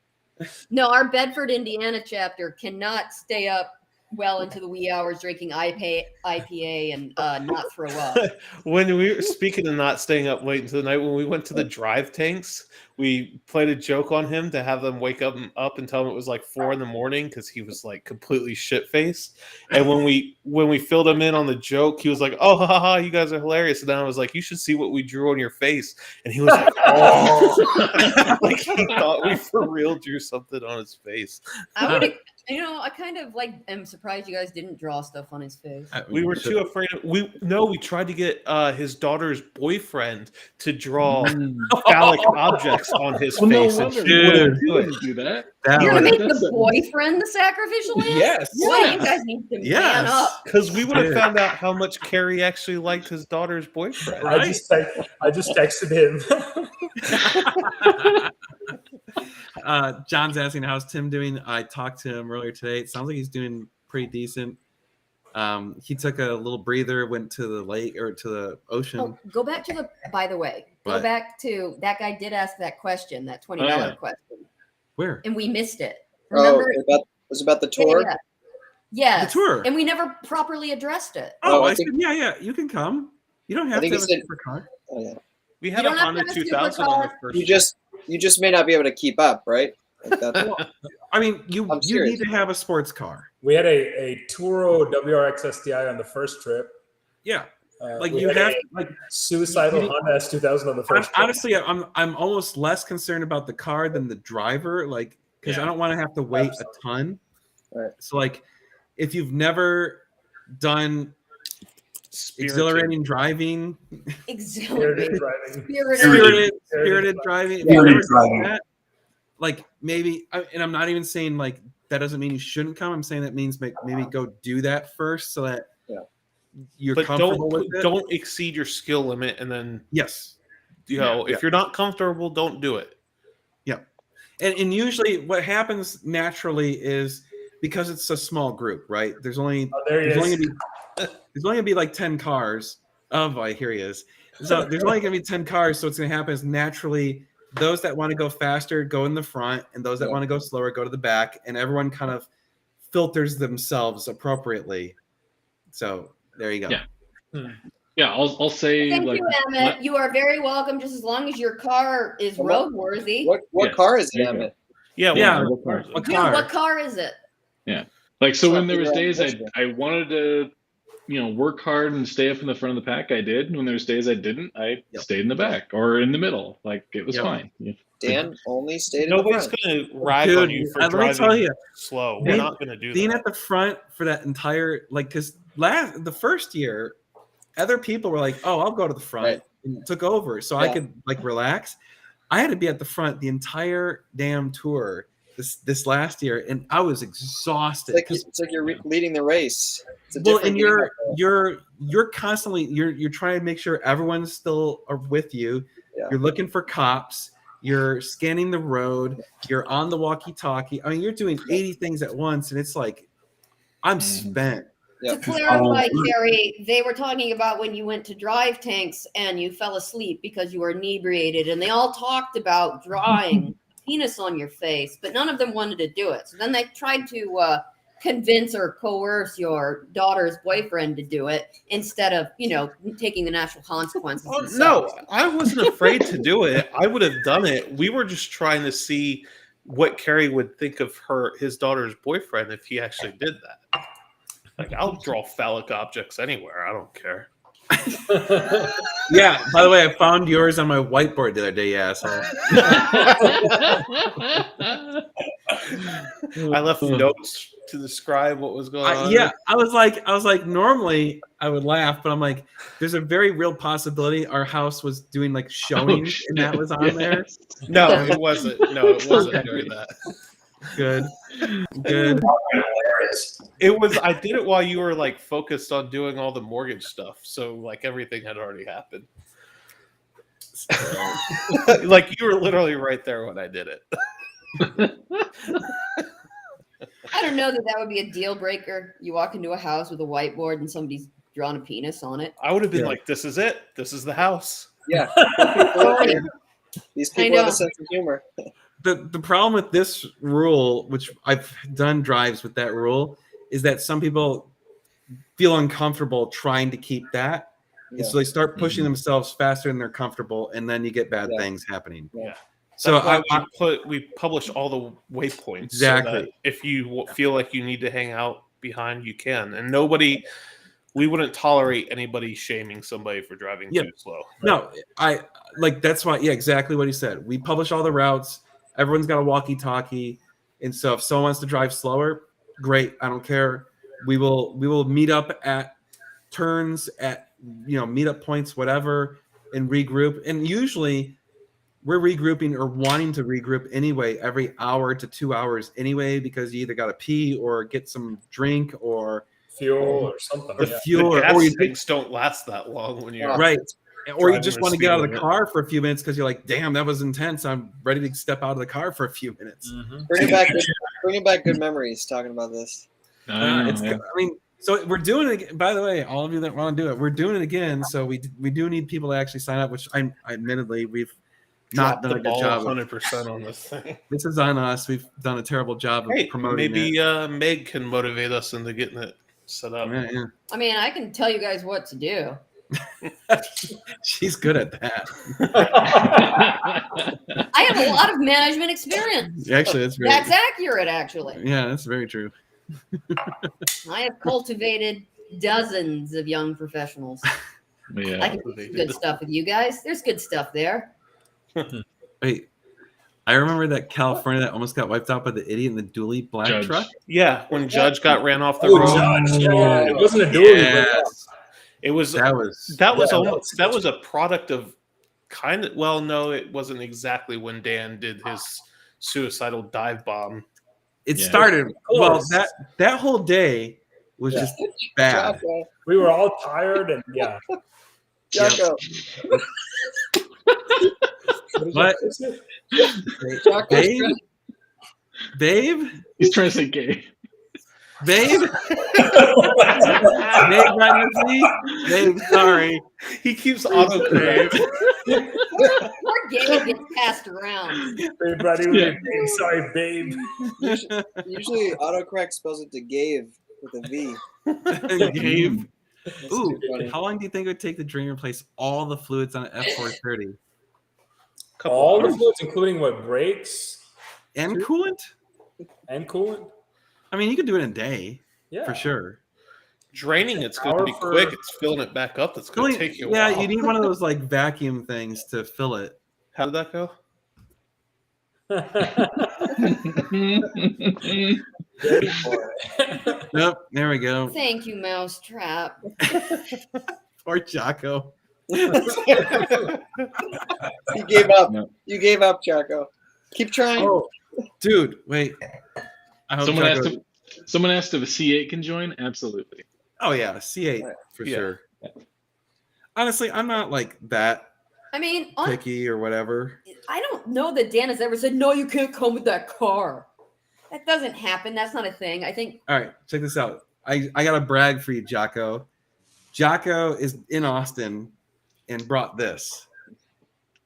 No, our Bedford, Indiana chapter cannot stay up well into the wee hours drinking IPA and not throw up. When we were speaking of not staying up late into the night, when we went to the drive tanks, we played a joke on him to have them wake up and tell him it was like 4 a.m. because he was like completely shit faced. And when we filled him in on the joke, he was like, "Oh, ha, you guys are hilarious." And then I was like, "You should see what we drew on your face." And he was like, "Oh," like he thought we for real drew something on his face. I would, I kind of like am surprised you guys didn't draw stuff on his face. We were too afraid of we tried to get his daughter's boyfriend to draw phallic objects on his Well, no face. wonder and he she wouldn't wouldn't do it. do that. You're gonna make That's the a- boyfriend the sacrificial lamb? Yes. Boy, you guys need to man Yes. up. Because we would have Dude. found out how much Carrie actually liked his daughter's boyfriend. Right. I just texted him. John's asking how's Tim doing. I talked to him earlier today. It sounds like he's doing pretty decent. He took a little breather, went to the lake or to the ocean. Oh, go back to by the way, go What? back to that guy did ask that question, that $20 yeah. question, Where? and we missed it. Oh, Remember? it was about the tour. Yeah. Yes. The tour. And we never properly addressed it. Oh, Oh, I I said, think- yeah, you can come. You don't have I to think have a he said- super car. Oh, yeah. We had You a don't have Honda to have a 2000 on the supercar. first. You just may not be able to keep up, right? Like that. I mean, you I'm need serious. to have a sports car. We had a Turo WRX STI on the first trip. Yeah, like We you had have a like suicidal you- Honda S2000 on the first trip. honestly, I'm almost less concerned about the car than the driver, like because I Yeah. don't want to have to wait Absolutely. a ton. Right. So like, if you've never done Spirited. exhilarating driving, Exhilarating. Spirited driving. spirited driving, if Spirited you've never done driving. that, like maybe, and I'm not even saying like that doesn't mean you shouldn't come. I'm saying that means maybe go do that first so that Yeah. you're But comfortable with it. don't exceed your skill limit, and then Yes. if you're not comfortable, don't do it. And usually what happens naturally is because it's a small group, right? There's only Oh, there he there's only is. gonna be like 10 cars. Oh boy, here he is. So there's only gonna be 10 cars. So what's gonna happen is naturally those that want to go faster go in the front, and those that Yeah. want to go slower go to the back, and everyone kind of filters themselves appropriately. So there you go. Yeah. Yeah, I'll say Thank like you, Emmett. You are very welcome, just as long as your car is Well, roadworthy. What Yeah. car is There it, you go. Emmett? Yeah, Yeah. well, what car is it? A Dude, car. what car is it? Like so when Something there was around days Michigan. I wanted to work hard and stay up in the front of the pack, I did. And when there was days I didn't, I Yep. stayed in the back or in the middle. Like it was Yep. fine. Yeah. Dan only stayed in the nobody's front. gonna rag Dude, on you for let me driving tell you, slow. We're being- not gonna do being that. at the front for that entire because the first year other people were like, oh, I'll go to the front Right. and took over so I Yeah. could like relax. I had to be at the front the entire damn tour this last year, and I was exhausted. It's like you're leading the race. It's a Well, different and game. you're constantly you're trying to make sure everyone's still with you. Yeah. You're looking for cops. You're scanning the road. You're on the walkie-talkie. I mean, you're doing 80 things at once, and it's like I'm spent. Yeah. To clarify, Carrie, they were talking about when you went to drive tanks and you fell asleep because you were inebriated, and they all talked about drawing penis on your face, but none of them wanted to do it. So then they tried to convince or coerce your daughter's boyfriend to do it instead of, taking the natural consequences. Oh, themselves. no, I wasn't afraid to do it. I would have done it. We were just trying to see what Carrie would think of his daughter's boyfriend if he actually did that. Like, I'll draw phallic objects anywhere. I don't care. Yeah. By the way, I found yours on my whiteboard the other day, you asshole. I left notes to describe what was going on. Yeah, I was like, normally I would laugh, but I'm like, there's a very real possibility our house was doing like showings and that was on there. No, it wasn't. No, it wasn't doing that. Good. Hilarious. It was. I did it while you were like focused on doing all the mortgage stuff, so like everything had already happened. Like you were literally right there when I did it. I don't know that would be a deal breaker. You walk into a house with a whiteboard and somebody's drawn a penis on it. I would have been like, "This is it. This is the house." Yeah. These people have a sense of humor. The problem with this rule, which I've done drives with that rule, is that some people feel uncomfortable trying to keep that. And so they start pushing themselves faster than they're comfortable, and then you get bad things happening. Yeah. So we publish all the waypoints. Exactly. So that if you feel like you need to hang out behind, you can. And we wouldn't tolerate anybody shaming somebody for driving too slow. No, I like that's why. Yeah, exactly what he said. We publish all the routes. Everyone's got a walkie-talkie, and so if someone wants to drive slower, great. I don't care. We will meet up at turns at meetup points, whatever, and regroup. And usually, we're regrouping or wanting to regroup anyway every hour to 2 hours anyway, because you either got to pee or get some drink or fuel or something. The things don't last that long when you're right. Or you just driving want to with get out of speed the limit. car for a few minutes because you're like, damn, that was intense. I'm ready to step out of the car for a few minutes. Bringing back good memories talking about this. I mean, so we're doing it. By the way, all of you that want to do it, we're doing it again. So we do need people to actually sign up, which I admittedly we've not done a good job. 100% on this thing. This is on us. We've done a terrible job of promoting maybe it. Meg can motivate us into getting it set up. Yeah. I mean, I can tell you guys what to do. She's good at that. I have a lot of management experience. Actually, that's accurate. Actually, yeah, that's very true. I have cultivated dozens of young professionals. Yeah, I can do some good stuff with you guys. There's good stuff there. Wait, I remember that California that almost got wiped out by the idiot in the dually black Judge. truck. Yeah, when Judge got ran off the road. Judge. Yeah, it wasn't a dually. Yes. It was That was a product of kind of, well, no, it wasn't exactly when Dan did his suicidal dive bomb. It started well. That whole day was just bad. Jocko. We were all tired and Jocko. What? Babe? Babe? He's trying to say gay. Babe? Babe, Babe, sorry. He keeps autocorrect. Poor Gabe gets passed around. everybody was sorry, babe. Usually autocorrect spells it to Gave with a V. Gabe. That's Ooh, too funny. how long do you think it would take the Dream to replace all the fluids on an F430? All the fluids, including what brakes And coolant? and coolant. I mean, you could do it in a day, Yeah, for sure. Draining it's going to be Power quick. for- It's filling it back up. That's going to take you a Yeah, while. you need one of those like vacuum things to fill it. How did that go? Ready for it. Nope, there we go. Thank you, Mousetrap. Poor Jocko. You gave up. No. You gave up, Jocko. Keep trying. Oh, dude, wait. I hope Someone asked if a C8 can join. Absolutely. Oh yeah, C8 for Yeah. sure. Honestly, I'm not like that I mean, picky or whatever. I don't know that Dan has ever said, no, you can't come with that car. That doesn't happen. That's not a thing. I think All right, check this out. I gotta brag for you, Jocko. Jocko is in Austin and brought this.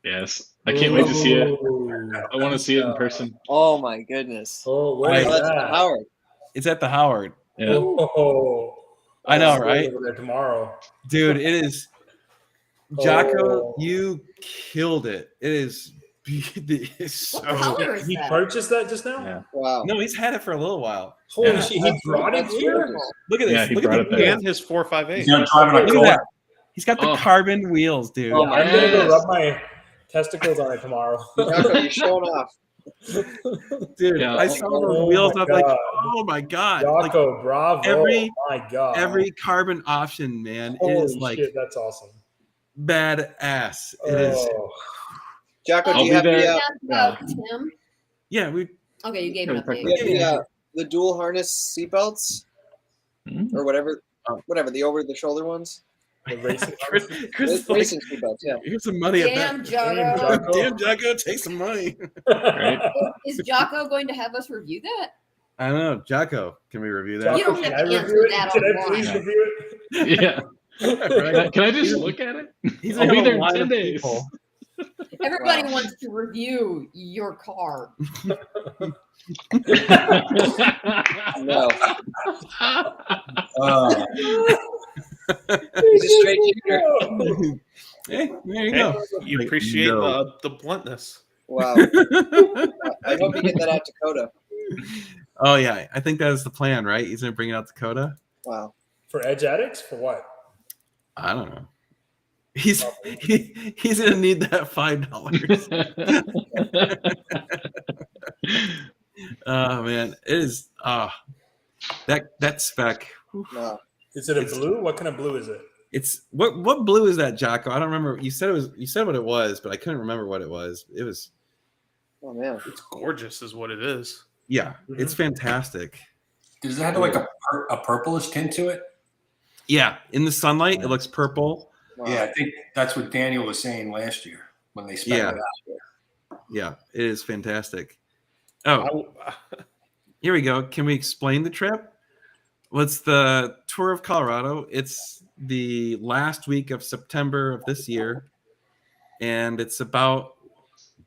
Yes. I can't wait to see it. Ooh. I want to see it in person. Oh my goodness. Oh, where is Right. Oh, that's that? Howard. It's at the Howard. Yeah. Oh, I know, I'll go right? over there tomorrow. Dude, it is. Jocko, Oh. you killed it. It is. It's What so. color is He that? purchased that just now. Yeah. Wow. No, he's had it for a little while. Holy Yeah. shit! He brought it That's here. beautiful. Look at this. Yeah, he Look at brought the it there. wheels. And his 458. He's gonna drive in a Look at car. that. He's got the Oh. carbon wheels, dude. Oh, I'm gonna go Yes. rub my testicles on it tomorrow. Jocko, you're showing off. Dude, Yeah. I saw the Oh wheels. my I'm like, God. oh my god! Like Jocko, bravo! every- My God, every carbon option, man, it Holy is like shit, that's awesome. badass. It is. Oh, Jocko, I'll do you be have there. the, About Tim. Yeah, we. Okay, you gave an update. you have the dual harness seatbelts Hmm. or whatever, Oh. whatever the over the shoulder ones? the racing. Chris, Chris is like, Racing seatbelts, yeah. here's some money at Damn, that. Jocko. Damn, Jocko, take some money. Right? Is Jocko going to have us review that? I don't know, Jocko. Can we review that? You don't Jocko, have can to I answer review it? that Can I online. please review it? Yeah. Right? Can I just look at it? He's I'll gonna be have a there in line 10 of days. people. Everybody Wow. wants to review your car. No. Uh, He's a straight shooter. Hey, there you Hey, go. you Like, appreciate no. the bluntness. Wow. I hope you get that out to Coda. Oh yeah, I think that is the plan, right? He's gonna bring it out to Coda. Wow. For Edge Addicts? For what? I don't know. He's he's gonna need that $5. Oh man, it is. That spec. No. Is it a It's- blue? What kind of blue is it? It's what blue is that, Jocko? I don't remember. You said what it was, but I couldn't remember what it was. It was Oh man. It's gorgeous, is what it is. yeah, it's fantastic. does it have like a purplish tint to it? Yeah, in the sunlight, it looks purple. Wow. Yeah, I think that's what Daniel was saying last year when they spelled Yeah. it out. Yeah, it is fantastic. Oh, I- here we go. Can we explain the trip? Well, it's the Tour of Colorado. It's the last week of September of this year, and it's about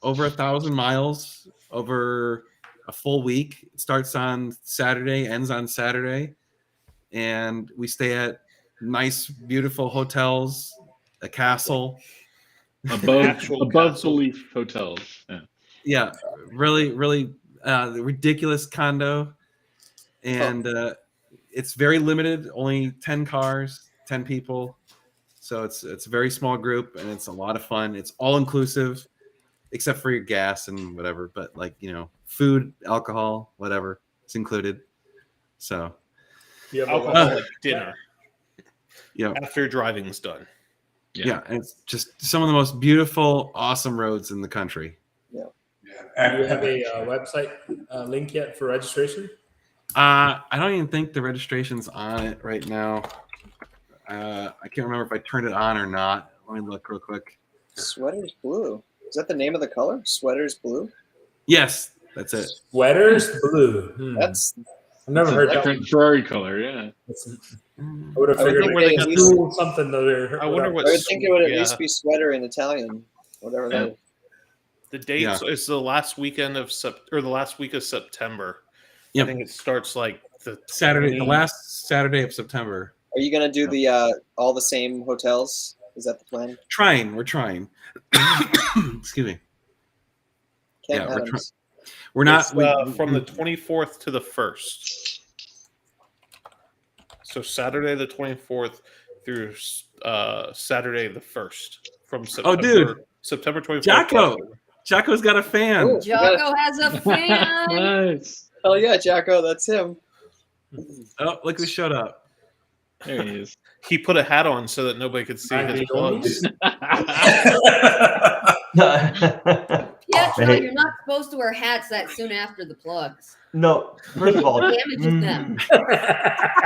over 1,000 miles over a full week. It starts on Saturday, ends on Saturday, and we stay at nice, beautiful hotels, a castle. above castle. belief hotels. Yeah. Yeah, really, really ridiculous condo, and it's very limited. Only 10 cars, 10 people, so it's a very small group, and it's a lot of fun. It's all inclusive, except for your gas and whatever. But like food, alcohol, whatever, it's included. So Do you have a Alcoholic dinner yeah, after driving's done. yeah, and it's just some of the most beautiful, awesome roads in the country. Yeah. Do you have a website link yet for registration? I don't even think the registration's on it right now. I can't remember if I turned it on or not. Let me look real quick. Sweater's blue. Is that the name of the color? Sweater's blue? Yes, that's it. Sweaters blue. That's I've never heard that. Different Ferrari color. Yeah. I would have I would figured think where they they got at this- least- something other. I wonder what I would think it would at Yeah. least be sweater in Italian. Whatever that Yeah. is. The date is the last weekend of the last week of September. Yep. I think it starts like the Saturday, the 20 last Saturday of September. Are you gonna do the all the same hotels? Is that the plan? We're trying. Excuse me. Ken Yeah, we're Adams. We're not It's, from the 24th to the 1st. So Saturday the 24th through Saturday the 1st from September. dude. September 24th. Jocko. Jocko's got a fan. Ooh. Jocko has a fan. Nice. Hell yeah, Jocko, that's him. Oh, look who showed up. There he is. He put a hat on so that nobody could see his plugs. Yeah, Sean, Hey. you're not supposed to wear hats that soon after the plugs. No, first of all, Damages them.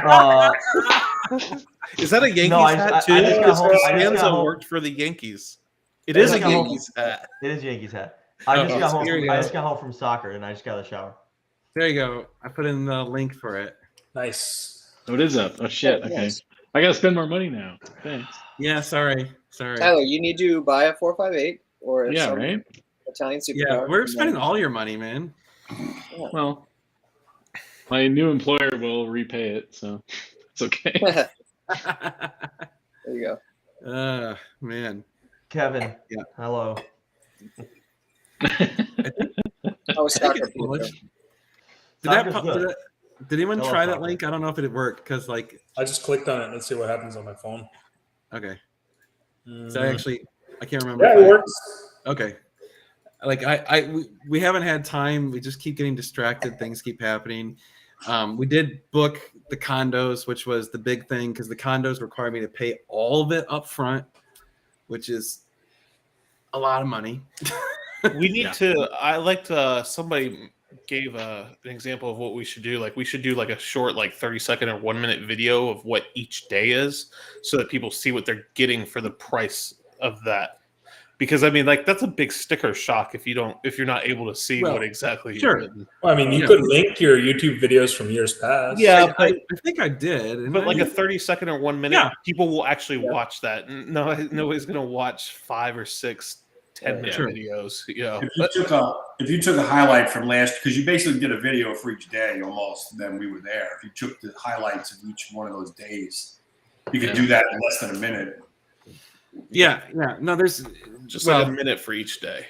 uh, Is that a Yankees No, I hat just too? got Because home- I just got Costanza home. worked for the Yankees. It I is just a got home. Yankees hat. it is Yankees hat. I just Oh, got home. here you I go. just got home from soccer and I just got a shower. There you go. I put in the link for it. Nice. Oh, it is up. Oh shit. Okay. Yes. I gotta spend more money now. Thanks. Yeah, sorry. Tyler, you need to buy a 458 or Yeah, some right. Italian supercar. Yeah, we're and spending then- all your money, man. Well, my new employer will repay it, so it's okay. There you go. Man. Kevin. Yeah. Hello. Oh, soccer it's Polish. people. Did anyone I love try that soccer. link? I don't know if it worked because, like, I just clicked on it. Let's see what happens on my phone. okay. Mm. So I can't remember. Yeah, if it I- works. Okay. Like we haven't had time. We just keep getting distracted. Things keep happening. We did book the condos, which was the big thing because the condos require me to pay all of it up front, which is a lot of money. We need to. I liked somebody gave an example of what we should do. Like we should do like a short, like 30-second or 1 minute video of what each day is, so that people see what they're getting for the price of that. Because I mean, like that's a big sticker shock if you're not able to see Well, what exactly. sure. You're getting. Well, I mean, you could link your YouTube videos from years past. Yeah, I think I did. didn't but I? like a 30-second or 1 minute, Yeah. people will actually watch that. Nobody's gonna watch 5 or 6 10-minute Sure. videos. You know, If you took a highlight from last, because you basically did a video for each day almost, then we were there. If you took the highlights of each one of those days, you could do that in less than a minute. yeah. No, there's just well, like a minute for each day.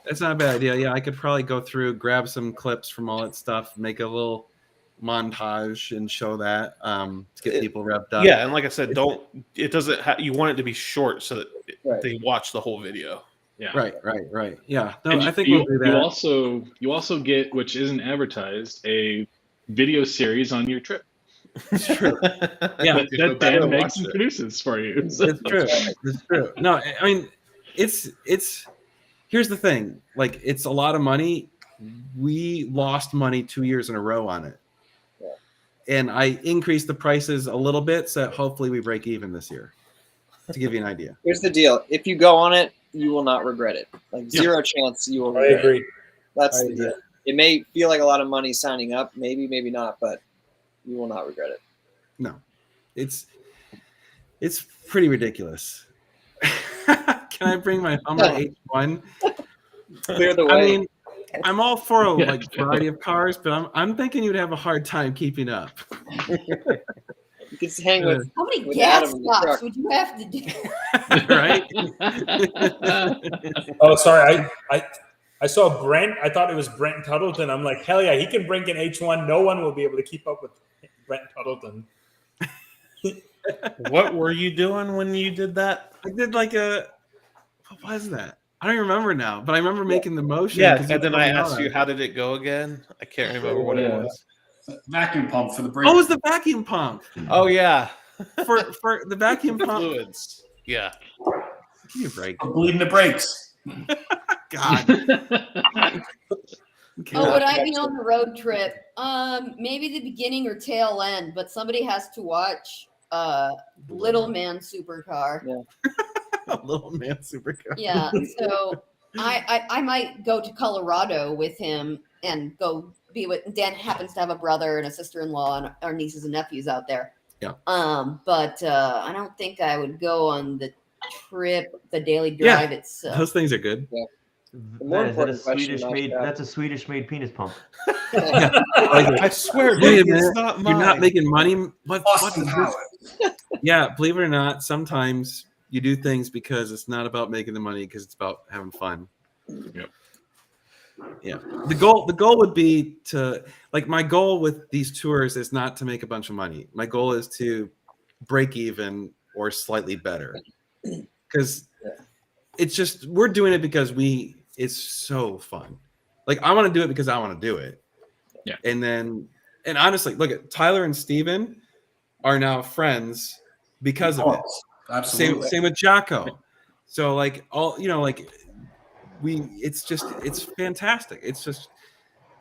that's not a bad idea. Yeah, I could probably go through, grab some clips from all that stuff, make a little montage, and show that to get people revved up. Yeah, and like I said, it doesn't. You want it to be short so that Right. they watch the whole video. Yeah. Right. Yeah. No, And I think you, we'll do that. you also get, which isn't advertised, a video series on your trip. It's true. Yeah, that Dan makes and produces for you. So- It's true. It's true. No, I mean, it's. Here's the thing. Like, it's a lot of money. We lost money 2 years in a row on it, and I increased the prices a little bit, so that hopefully we break even this year. To give you an idea. Here's the deal: if you go on it, you will not regret it. Like zero chance you will. I Regret agree. It. That's I the agree. deal. It may feel like a lot of money signing up, maybe not, but you will not regret it. No, it's pretty ridiculous. Can I bring my Hummer H1? Clear the way. I mean, I'm all for a like variety of cars, but I'm thinking you'd have a hard time keeping up. You can just hang with. How many With gas Adam in the stops truck. would you have to do? Right? Oh, sorry. I saw Brent. I thought it was Brent Tuttleton. I'm like, hell yeah, he can bring an H1. No one will be able to keep up with Brent Tuttleton. What were you doing when you did that? I did like what was that? I don't even remember now, but I remember making the motion. Yeah, 'cause you and then told I me asked about you, it. how did it go again? I can't remember what it Yeah. was. Vacuum pump for the brake. Oh, it was the vacuum pump. Oh yeah, For the vacuum pump. fluids. Yeah. Give me a break. I'm bleeding the brakes. God. Oh, would I be on the road trip? Maybe the beginning or tail end, but somebody has to watch Little Man Supercar. Little Man Supercar. Yeah, so I might go to Colorado with him and go be with. Dan happens to have a brother and a sister-in-law and our nieces and nephews out there. Yeah. But I don't think I would go on the trip, the daily Yeah. drive itself. Those things are good. more Man, is that a important question Swedish not made? that. That's a Swedish made penis pump. I swear, Wait a Nick, minute. it's not mine. You're not making money. What Austin is Powers. this? Yeah, believe it or not, sometimes you do things because it's not about making the money, because it's about having fun. Yep. Yeah. The goal would be to, like, my goal with these tours is not to make a bunch of money. My goal is to break even or slightly better. Because it's just, we're doing it because it's so fun. Like, I want to do it because I want to do it. Yeah. And honestly, look at Tyler and Steven are now friends because of it. Absolutely. Same with Jocko. So like it's fantastic. It's just,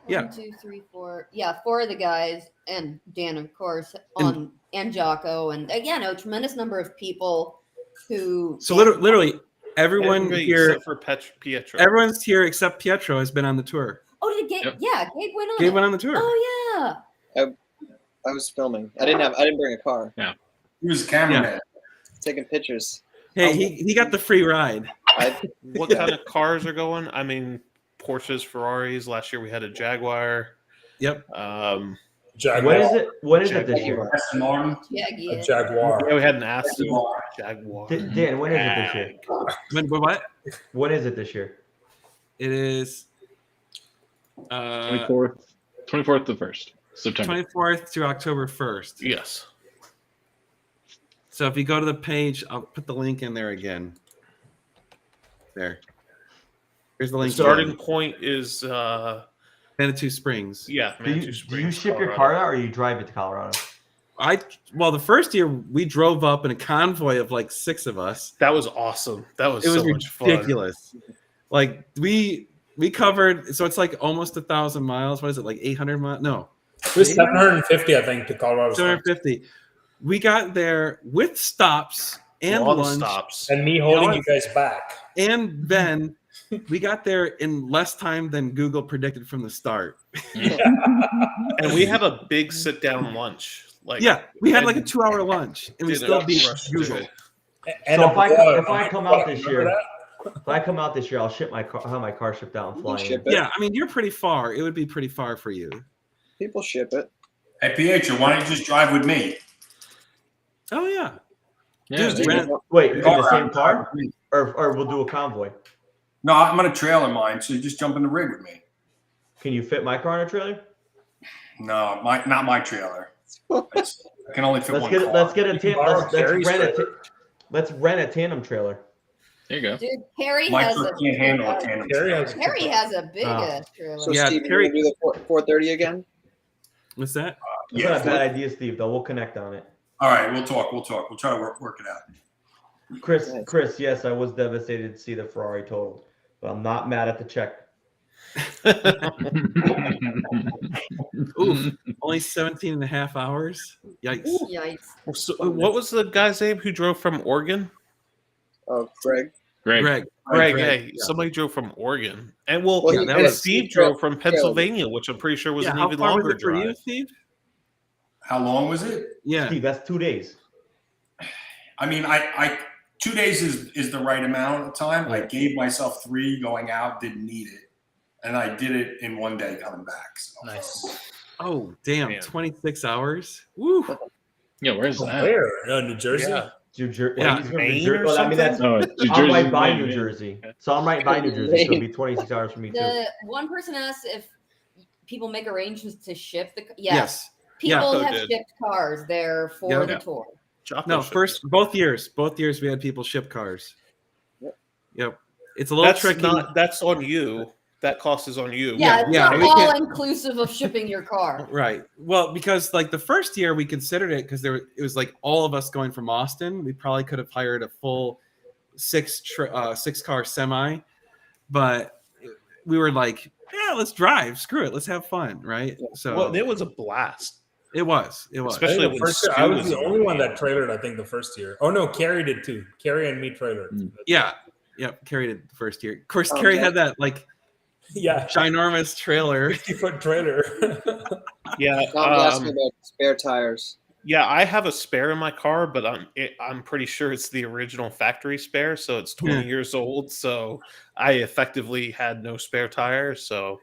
yeah. 1, 2, 3, 4. Yeah, 4 of the guys and Dan, of course, and Jocko, and again, a tremendous number of people who. So literally everyone Everybody here, except for Pietro. everyone's here except Pietro has been on the tour. Oh, did Gabe? Yep. Yeah, Gabe went on. Gabe it. went on the tour. Oh yeah. I was filming. I didn't bring a car. He was a cameraman. Taking pictures. Hey, he got the free ride. what kind of cars are going? I mean, Porsches, Ferraris. Last year we had a Jaguar. Yep. Jaguar. When is it this year? Aston Martin. A Jaguar. Yeah, we had an Aston Jaguar. Dan, when is it this year? What? When is it this year? It is 24th to 1st September. 24th to October 1st. Yes. So if you go to the page, I'll put the link in there again. There. Here's the The link. starting point is Manitou Springs. yeah. Do you ship your car out or you drive it to Colorado? Well, the first year we drove up in a convoy of like 6 of us. That was awesome. That was It was so much ridiculous. Like we covered, so it's like almost 1,000 miles. What is it, like 800 miles? No, It was 750, I think, to Colorado. 750. We got there with stops and Long lunch, stops. And me holding you guys back. and then we got there in less time than Google predicted from the start. And we had a big sit down lunch. Like Yeah, we had like a and 2-hour lunch, and we didn't still beat rush Google. through it. And So a if I blowout. come out this Remember year, that? if I come out this year, I'll ship my car. I'll have my car shipped out and You fly can in. ship it. Yeah, I mean you're pretty far. It would be pretty far for you. People ship it. Hey, Pietro, why don't you just drive with me? Oh yeah. Yeah, Dude, there you rent- go. Wait, in the Car same out. car, or we'll do a convoy. No, I'm gonna trailer mine, so you just jump in the rig with me. Can you fit my car in a trailer? No, not my trailer. I can only fit one car. Let's get a borrow Carrie's let's rent a tandem trailer. There you go. Dude, Harry My has truck a can't handle a tandem Harry trailer. has Harry has a big ass trailer. So Yeah, Steve, Terry- you gonna do the 4:30 again? What's that? It's not a bad idea, Steve. Though we'll connect on it. All right, we'll talk. We'll try to work it out. Chris, yes, I was devastated to see the Ferrari totaled, but I'm not mad at the check. Oof, only 17 and a half hours. Yikes. Yikes. So, what was the guy's name who drove from Oregon? Oh, Greg. Greg. Greg, Greg, hey, yeah. somebody drove from Oregon, and well, Well, yeah, that and was- Steve drove from Pennsylvania, which I'm pretty sure was Yeah, an how even far was longer it for you, drive. Steve? How long was it? Yeah. Steve, that's 2 days. I mean, I 2 days is the right amount of time. I gave myself 3 going out, didn't need it, and I did it in 1 day coming back. So. Nice. Oh, damn. Man. 26 hours. Woo. Yeah, where's that? Where? New Jersey? Yeah. New Jersey. Yeah, Maine or I mean, that's No, it's New I'm Jersey. right by Maine, New yeah. Jersey, so I'm right by New Jersey. So it'll be 26 hours for me too. The one person asked if people make arrangements to ship the. Yes. People Yeah. have So did. shipped cars there for Yeah. the Yeah. tour. Jocko No, shipped first, it. both years we had people ship cars. Yep. Yep. It's a little That's tricky. that's on you. That cost is on you. Yeah, it's yeah, not we all can't- inclusive of shipping your car. Right. Well, because like the first year we considered it because it was like all of us going from Austin. We probably could have hired a full 6-car semi, but we were like, yeah, let's drive. Screw it. Let's have fun. Right. So Well, it was a blast. it was. I Especially think when the first year, Stu I was was the in only the one game. that trailered, I think, the first year. Oh, no, Carrie did too. Carrie and me trailered. Yeah. Yep. Carrie did the first year. Of course, Okay. Carrie had that like Yeah, ginormous trailer. 50-foot trailer. Yeah. Tom's asking about spare tires. Yeah, I have a spare in my car, but I'm pretty sure it's the original factory spare, so it's 20 Yeah. years old. So I effectively had no spare tires. So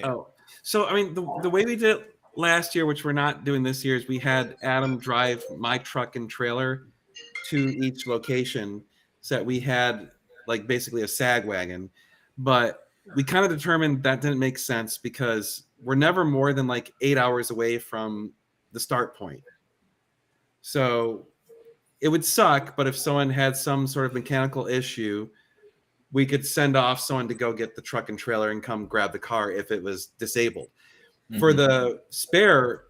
Oh, so I mean, the way we did it last year, which we're not doing this year, is we had Adam drive my truck and trailer to each location, so that we had like basically a sag wagon. But we kind of determined that didn't make sense because we're never more than like 8 hours away from the start point. So it would suck, but if someone had some sort of mechanical issue, we could send off someone to go get the truck and trailer and come grab the car if it was disabled. For the spare,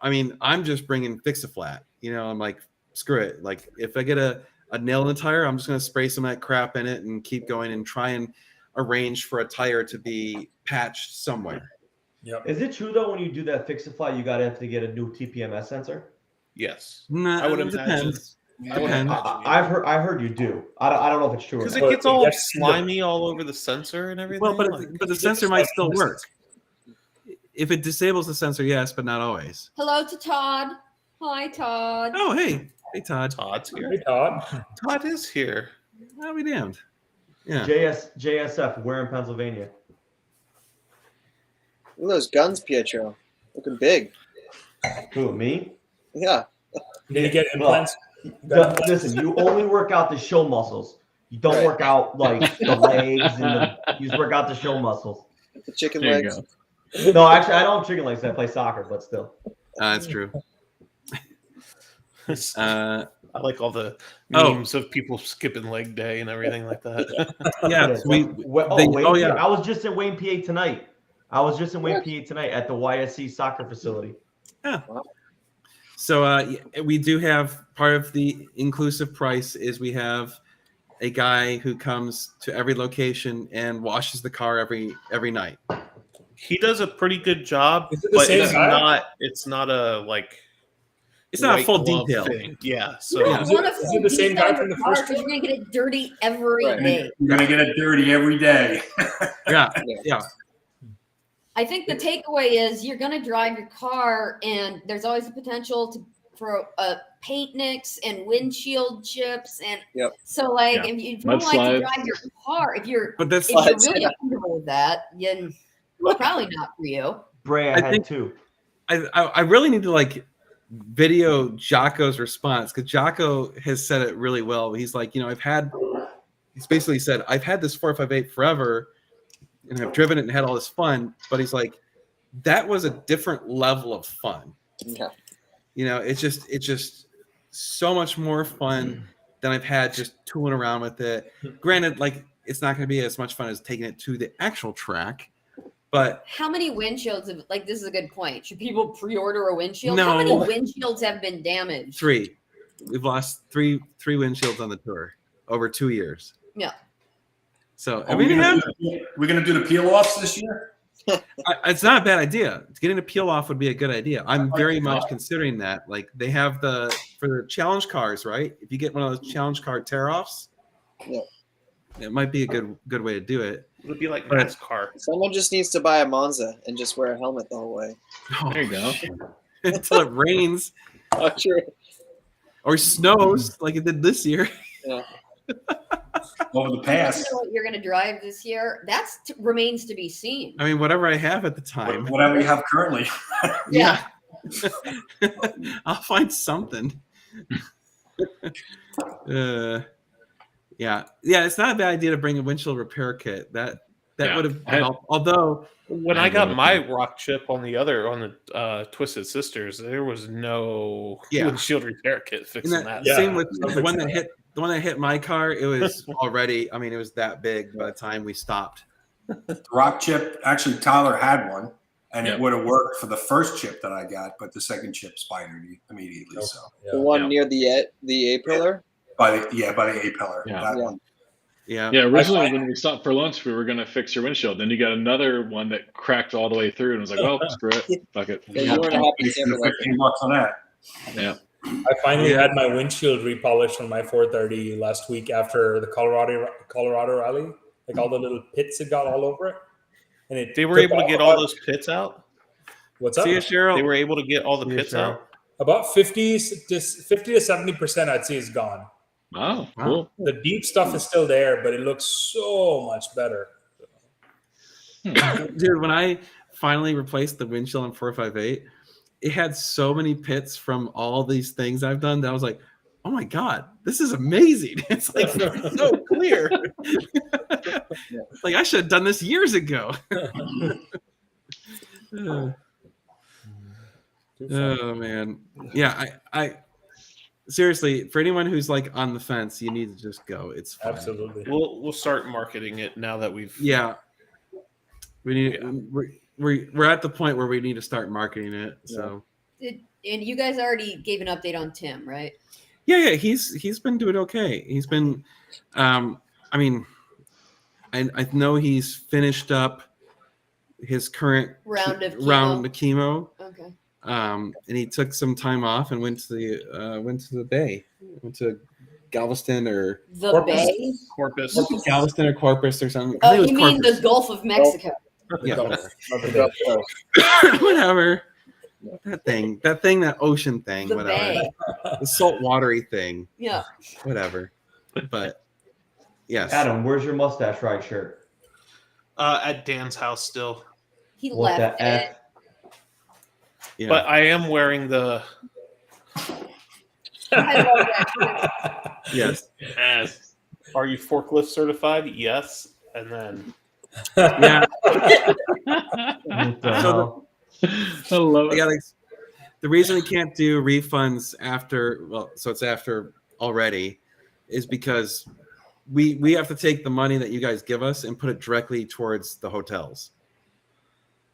I mean, I'm just bringing Fix-A-Flat. You know, I'm like, screw it. Like, if I get a nail in the tire, I'm just going to spray some of that crap in it and keep going and try and arrange for a tire to be patched somewhere. Yep. Is it true though when you do that Fix-A-Fly, you gotta have to get a new TPMS sensor? yes, Nah, I would it imagine. depends. I would Depends. imagine, I heard you do. I don't know if it's true or because not. it gets But all yes, slimy all over the sensor and everything. Well, but like- the sensor might still work. If it disables the sensor, yes, but not always. Hello to Todd. Hi, Todd. Oh, hey. Hey, Todd. Todd's here. Hey, Todd. Todd is here. I'll be damned. Yeah. JSF, where in Pennsylvania? Look at those guns, Pietro. Looking big. Who, me? Yeah. Did you get implants? Listen, you only work out the show muscles. You don't Right. work out like the legs you just work out the show muscles. The chicken There you legs. go. No, actually, I don't have chicken legs. I play soccer, but still. That's true. I like all the Oh. memes of people skipping leg day and everything like that. Yeah, Yes. we. Wayne yeah. PA. I was just in Wayne, PA tonight. At the YSC soccer facility. So we do have part of the inclusive price is we have a guy who comes to every location and washes the car every night. He does a pretty good job, Is it the but same it's guy? not. It's not a like. It's not a white full glove detail. thing. Yeah. So Yeah. Is it the same guy from the first Because you're gonna get it dirty every Right. day. You're gonna get it dirty every day. Yeah, Yeah. yeah. I think the takeaway is you're going to drive your car, and there's always the potential for paint nicks and windshield chips, and Yep. so like Yeah. if you don't like to Mudslides. drive your car, if you're But that's really uncomfortable with that, then probably not for you. Bray, I I had think- two. I really need to like video Jocko's response because Jocko has said it really well. He's like, he's basically said, I've had this 458 forever and I've driven it and had all this fun, but he's like, that was a different level of fun. Yeah. It's just so much more fun than I've had just tooling around with it. Granted, like it's not going to be as much fun as taking it to the actual track, but How many windshields have, like, this is a good point. Should people pre-order a windshield? No. How many windshields have been damaged? 3. We've lost three windshields on the tour over 2 years. Yeah. So Are we we're gonna do the peel offs this year? it's not a bad idea. Getting a peel off would be a good idea. I'm very much considering that. Like they have for the challenge cars, right? If you get one of those challenge car tear offs, Yeah. it might be a good way to do it. it would be like But- NASCAR. Someone just needs to buy a Monza and just wear a helmet the whole way. There you go. Until it rains Oh, true. or snows like it did this year. Yeah. Over the You pass. know what you're going to drive this year? That remains to be seen. I mean, whatever I have at the time. Whatever we have currently. Yeah. I'll find something. Yeah. It's not a bad idea to bring a windshield repair kit. That Yeah. would have I- helped. Although When I got my rock chip on the Twisted Sisters, there was no Yeah. windshield repair kit fixing and that. Yeah. same with the one that hit my car, it was already, I mean, it was that big by the time we stopped. The rock chip, actually Tyler had one and Yep. it would have worked for the first chip that I got, but the second chip spidered immediately. So The one near the A pillar. by the A pillar. Yeah. That Yeah. one. Yeah. Yeah, originally when we stopped for lunch, we were going to fix your windshield. Then you got another one that cracked all the way through and was like, well, screw it. Fuck it. Yeah, you weren't happy You camera like $15 on that. Yeah. I finally had my windshield repolished on my 430 last week after the Colorado rally. Like all the little pits it got all over it, and They were able to get all those pits out. What's up? See you, Cheryl. They were able to get all the Yeah, pits sure. out. About 50 to 70%, I'd say, is gone. Wow. Cool. The deep stuff is still there, but it looks so much better. Dude, when I finally replaced the windshield on 458, it had so many pits from all these things I've done that I was like, oh my God, this is amazing. It's like so clear. Like I should have done this years ago. Oh man. Yeah, I seriously, for anyone who's like on the fence, you need to just go. It's fun. Absolutely. We'll start marketing it now that we've. Yeah. We need we're at the point where we need to start marketing it. So And you guys already gave an update on Tim, right? yeah, he's been doing okay. He's been I mean I know he's finished up his current Round of chemo. Okay. And he took some time off and went to the Bay. Went to Galveston or The Corpus. Bay? Corpus. Galveston or Corpus or something. Oh, I think it was you mean Corpus. the Gulf of Mexico? Yeah, Not whatever. the best. Whatever. That ocean thing, The whatever. Bay. The salt watery thing, Yeah. whatever. But Yes. Adam, where's your mustache ride shirt? At Dan's house still. He What left the it. F? Yeah. But I am wearing the. I love that. yes. Yes. Are you forklift certified? Yes. And then. Yeah. What the hell? I love I it. gotta, the reason we can't do refunds after, so it's after already, is because we have to take the money that you guys give us and put it directly towards the hotels.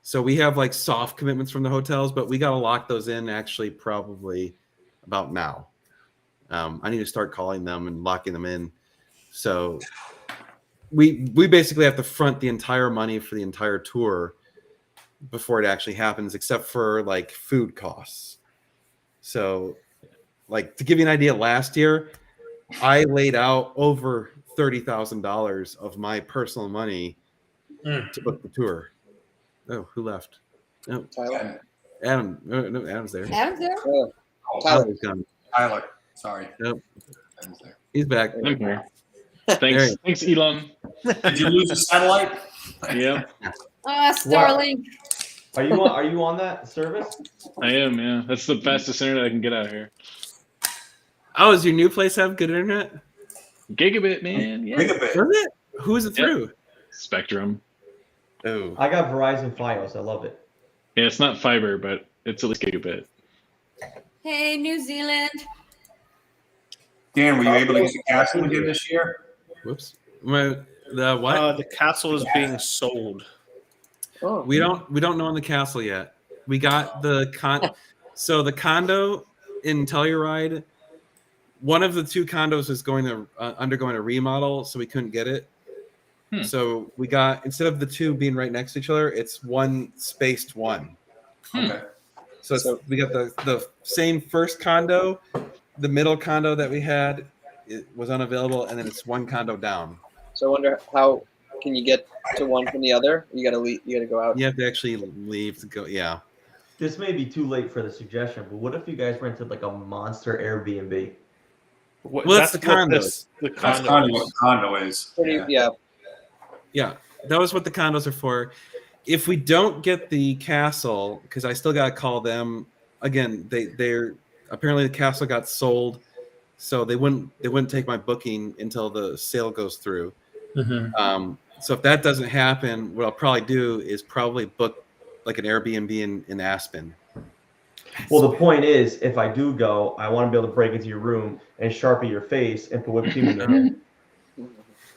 So we have like soft commitments from the hotels, but we got to lock those in actually probably about now. I need to start calling them and locking them in. So we basically have to front the entire money for the entire tour before it actually happens, except for like food costs. So like to give you an idea, last year I laid out over $30,000 of my personal money to book the tour. Oh, who left? No, Tyler. Adam. No, Adam's there. Adam's there? Oh, Tyler. Tyler's gone. Tyler, sorry. Nope. Adam's there. He's back. I'm here. There Thanks, you thanks, Elon. Did you lose the satellite? Yep, Ah, Starlink. Are you on that service? I am. Yeah, that's the fastest internet I can get out here. Oh, does your new place have good internet? Gigabit, man. Yeah. Gigabit. Does it? Who is it Yep. through? Spectrum. Oh, I got Verizon Fios. I love it. Yeah, it's not fiber, but it's at least gigabit. Hey, New Zealand. Dan, were you able to get the castle again this year? whoops. The what? The castle is being sold. Oh, We don't know on the castle yet. We got the so the condo in Telluride. One of the two condos is going to undergoing a remodel, so we couldn't get it. So we got, instead of the two being right next to each other, it's one spaced one. Okay. So, we got the same first condo, the middle condo that we had, it was unavailable, and then it's one condo down. So I wonder how can you get to one from the other? You gotta leave. You gotta go out. You have to actually leave to go. Yeah. This may be too late for the suggestion, but what if you guys rented like a monster Airbnb? What, Well, that's the what condos. the That's condo kind of is. what the condo is. Pretty, yeah. Yeah, that was what the condos are for. If we don't get the castle, because I still gotta call them again. They're apparently the castle got sold, so they wouldn't take my booking until the sale goes through. So if that doesn't happen, what I'll probably do is probably book like an Airbnb in Aspen. Well, the point is, if I do go, I want to be able to break into your room and sharpie your face and put whipped cream in there.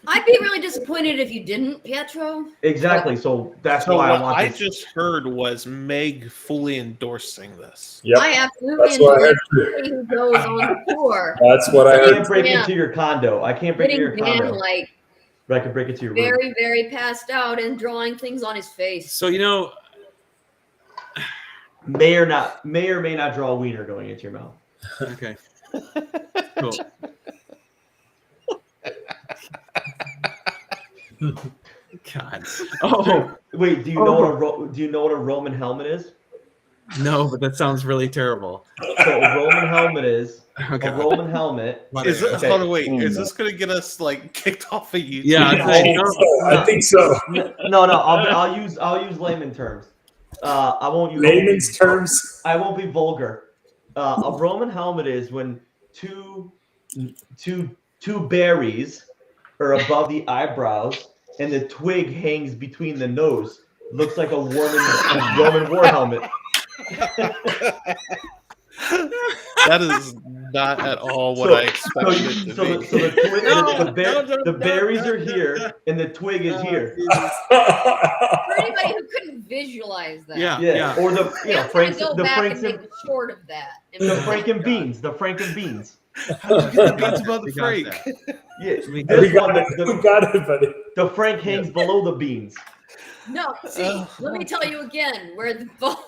I'd be really disappointed if you didn't, Pietro. Exactly. So that's So why what I want I this. just heard was Meg fully endorsing this. Yep. I absolutely That's what I enjoy heard. anybody who goes on the tour. That's what I I heard. can't break Yeah. into your condo. I can't break into Getting your Dan condo, like but I can break into your room. very, very passed out and drawing things on his face. So May or may not draw a wiener going into your mouth. okay, cool. God. Oh, wait. Do you know what a Roman helmet is? No, but that sounds really terrible. So a Roman helmet is Okay. a Roman helmet. Is this, Okay. hold on, wait, is this going to get us like kicked off of YouTube? Yeah, I think so. No. I'll use layman terms. I won't use Layman's terms. I won't be vulgar. A Roman helmet is when two berries are above the eyebrows and the twig hangs between the nose. Looks like a Roman war helmet. That is not at all what I expected it to be. The berries are here and the twig is here. For anybody who couldn't visualize that, Yeah. Or the I'm trying to go back and make a short of that. the Franken beans. The Franken beans. How'd you get the beans above the We got Frank? that. Yeah, We this got one, it. We got it, buddy. the Frank hangs below the beans. No, see, let me tell you again where the ball.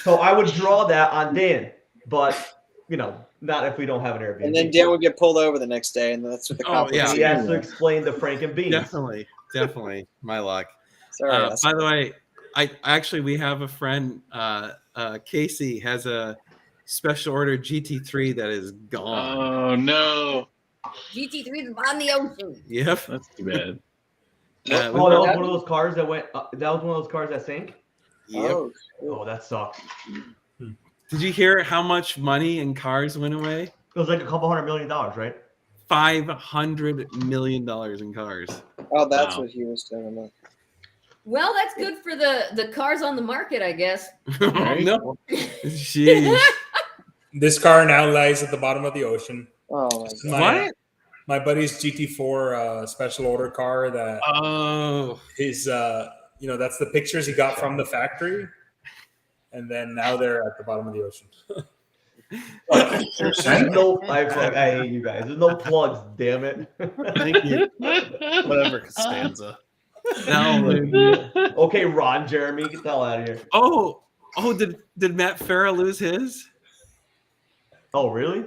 So I would draw that on Dan, but not if we don't have an Airbnb. And then Dan would get pulled over the next day, and that's what the cop would yeah. see. He has to explain the Franken beans. Definitely, my luck. Sorry, By the way, we have a friend. Casey has a special order GT3 that is gone. Oh no, GT3 is on the ocean. Yep. that's too bad. We Oh, that went- was one of those cars that went. That was one of those cars that sank. yep. Oh, Oh, that sucks. Did you hear how much money in cars went away? It was like a couple $100 million, right? $500 million in cars. oh, that's Wow. what he was talking about. Well, that's good for the cars on the market, I guess. Right? No. Jeez. This car now lies at the bottom of the ocean. Oh my god. What? My buddy's GT4 special order car that Oh. is, that's the pictures he got from the factory. And then now they're at the bottom of the ocean. There's no, I hate you guys. There's no plugs, damn it. Thank you. Whatever, Costanza. No. Okay, Ron Jeremy, get the hell out of here. Oh, did Matt Farah lose his? Oh, really?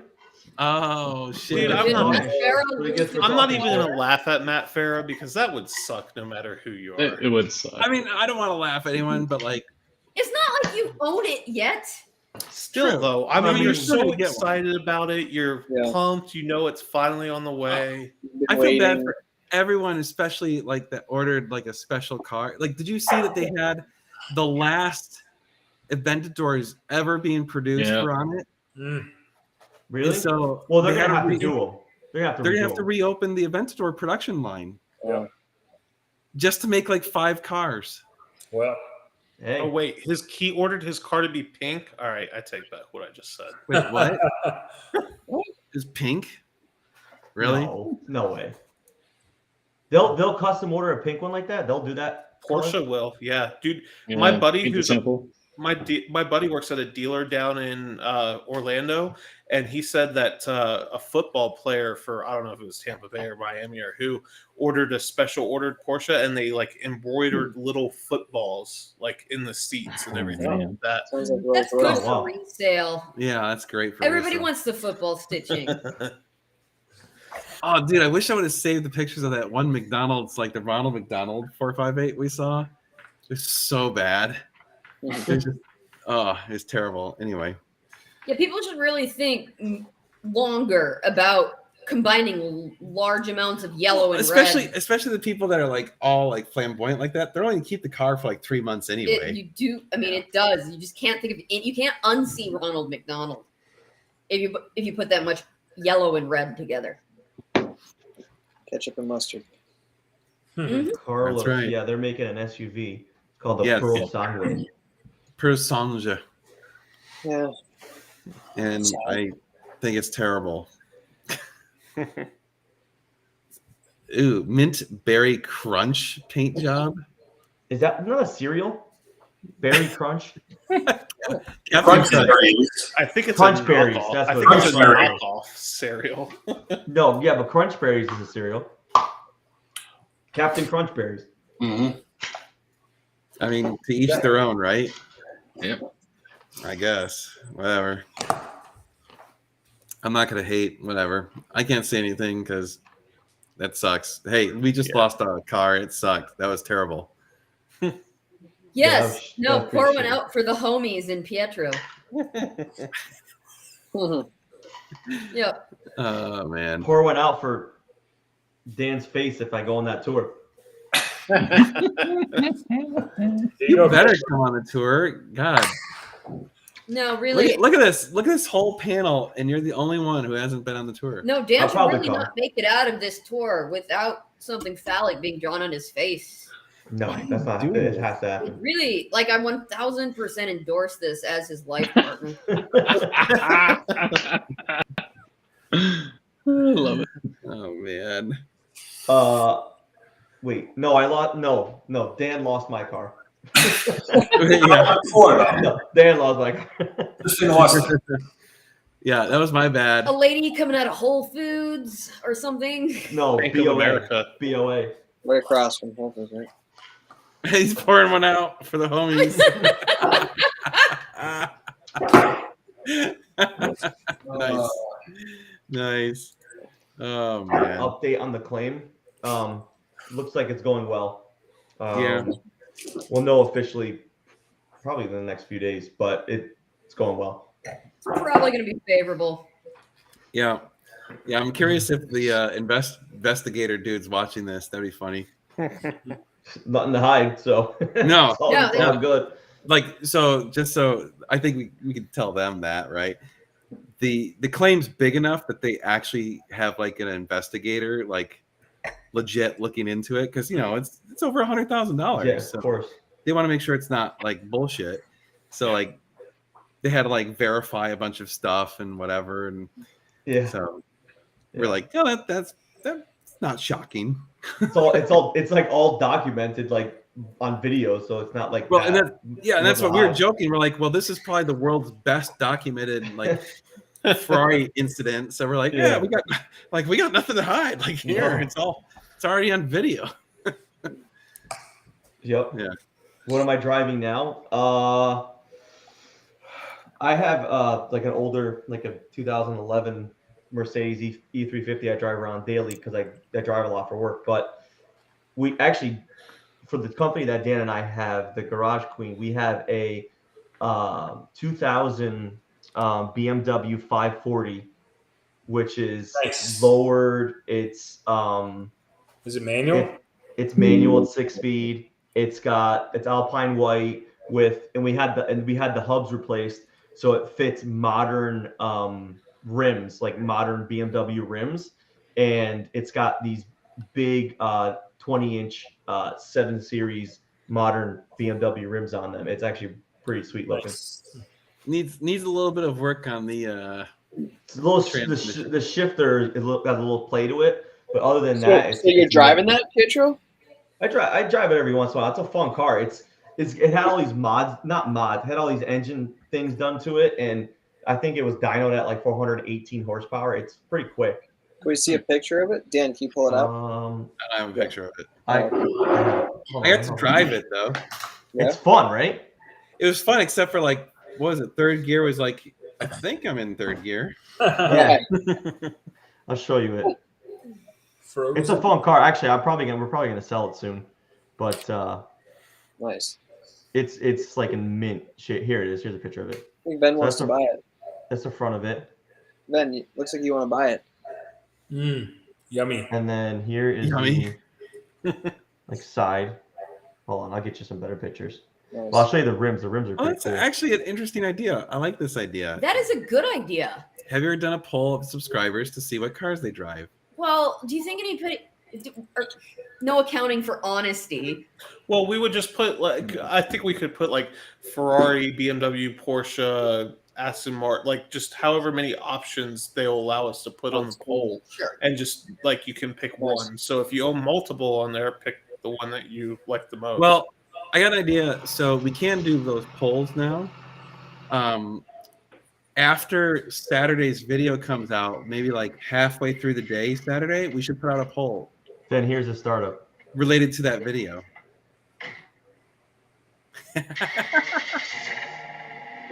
Oh shit. Dude, I'm Did not- Matt Farrell Really lose gets his I'm not fucking even car? gonna laugh at Matt Farah because that would suck no matter who you are. It would suck. I mean, I don't want to laugh at anyone, but like, It's not like you own it yet. Still True. though, I mean, mean, you're you're still so gonna get one. excited about it. You're Yeah. pumped. You know it's finally on the way. Been I feel bad waiting. for everyone, especially like that ordered like a special car. Like, did you see that they had the last Aventadors ever being produced Yeah. were on it? Mm. Really? And so Well, they're they gonna had have to re- do them. They're gonna have to. They're gonna redo have to 'em. reopen the Aventador production line Yeah. just to make like 5 cars. Well, Hey, Oh wait, he ordered his car to be pink. All right, I take back what I just said. Wait, what? Is pink? Really? No way. They'll custom order a pink one like that. They'll do that. Porsche will, yeah, dude. Yeah, my buddy keep it who's simple. my buddy works at a dealer down in Orlando, and he said that a football player for, I don't know if it was Tampa Bay or Miami or who, ordered a special ordered Porsche, and they like embroidered little footballs like in the seats and everything man. like that. Sounds like Rolls That's good Royce. for wow. resale. Yeah, that's great for Everybody resale. wants the football stitching. Oh, dude, I wish I would have saved the pictures of that one McDonald's, like the Ronald McDonald 458 we saw. It was so bad. It was just, oh, it's terrible. Anyway, Yeah, people should really think longer about combining large amounts of yellow and especially red. the people that are like all like flamboyant like that. They're only gonna keep the car for like 3 months anyway. You do. I mean, it does. You just can't think of it. You can't unsee Ronald McDonald if you put that much yellow and red together. Ketchup and mustard. Carlos, That's right. yeah, they're making an SUV. It's called the Yes. Pearl Sandwich. Personge, Yeah. and I think it's terrible. Ooh, mint berry crunch paint job. Is that not a cereal? Berry Crunch? Captain Crunch Crunch. berries. I think it's Crunch a berries, knockoff. that's I what think it it's a is. knockoff cereal. No, yeah, but Crunch Berries is a cereal. Captain Crunch Berries. Mhm. I mean, to each their own, right? Yep. I guess. Whatever. I'm not gonna hate. Whatever. I can't say anything because that sucks. Hey, we just Yeah. lost a car. It sucked. That was terrible. Yes. Yeah, No, that's pour pretty one shitty. out for the homies in Pietro. Yep. Oh man. Pour one out for Dan's face if I go on that tour. You better come on the tour. God. No, really. Look at this. Look at this whole panel, and you're the only one who hasn't been on the tour. No, Dan I'll should probably really come. not make it out of this tour without something phallic being drawn on his face. No, that's not doing it. this? Has to happen. Really, like I 1000% endorse this as his life partner. I love it. Oh man. Wait, no, I lost. No, Dan lost my car. yeah. Before though, No, Dan lost my car. just in Austin. Yeah, that was my bad. A lady coming out of Whole Foods or something. No, Bank of BOA. America. BOA. Right across from Whole Foods, right? He's pouring one out for the homies. Nice. Nice. Oh man. Update on the claim. Looks like it's going well. Yeah. We'll know officially probably in the next few days, but it's going well. It's probably going to be favorable. Yeah. Yeah, I'm curious if the investigator dude's watching this. That'd be funny. Nothing to hide, so No. it's all, Yeah, it's all good. Like, so just so I think we could tell them that, right? The claim's big enough that they actually have like an investigator like legit looking into it, because it's over $100,000. Yeah, so of course. they want to make sure it's not like bullshit. So like they had to like verify a bunch of stuff and whatever, and Yeah. so we're like, oh, that's not shocking. It's like all documented like on video, so it's not like Well, and that's what we were hide. joking. We're like, well, this is probably the world's best documented like Ferrari incident. So we're like, yeah, we got nothing to hide. Like here, it's already on video. Yep. Yeah. What am I driving now? I have like an older, like a 2011 Mercedes E350 I drive around daily because I drive a lot for work. But we actually, for the company that Dan and I have, the Garage Queen, we have a 2000 BMW 540, which is Nice. lowered. It's Is it manual? it's manual. It's 6-speed. It's Alpine white and we had the hubs replaced, so it fits modern rims, like modern BMW rims, and it's got these big 20-inch 7 Series modern BMW rims on them. It's actually pretty sweet looking. Nice. Needs a little bit of work on the It's a little transmission. the shifter got a little play to it, but other than So, that, so you're driving that, Pietro? I drive it every once in a while. It's a fun car. It had all these had all these engine things done to it, and I think it was dynoed at like 418 horsepower. It's pretty quick. Can we see a picture of it? Dan, can you pull it up? I have a picture of it. I I got to drive it though. It's fun, right? It was fun, except for like, what was it? Third gear was like, I think I'm in third gear. Yeah. I'll show you it. Frozen. It's a fun car. Actually, we're probably gonna sell it soon, but Nice. it's like in mint shape. Here it is. Here's a picture of it. I think Ben wants that's to buy it. That's the front of it. Ben, looks like you want to buy it. Yummy. And then here is Yummy. the like side. Hold on, I'll get you some better pictures. Nice. Well, I'll show you the rims. The rims are Oh, pretty that's cool. actually an interesting idea. I like this idea. That is a good idea. Have you ever done a poll of subscribers to see what cars they drive? Well, do you think no accounting for honesty? Well, we would just put like, I think we could put like Ferrari, BMW, Porsche, Aston Martin, like just however many options they'll allow us to put on the poll. Sure. And just like you can pick one. So if you own multiple on there, pick the one that you like the most. Well, I got an idea. So we can do those polls now. After Saturday's video comes out, maybe like halfway through the day Saturday, we should put out a poll Then here's a startup. related to that video.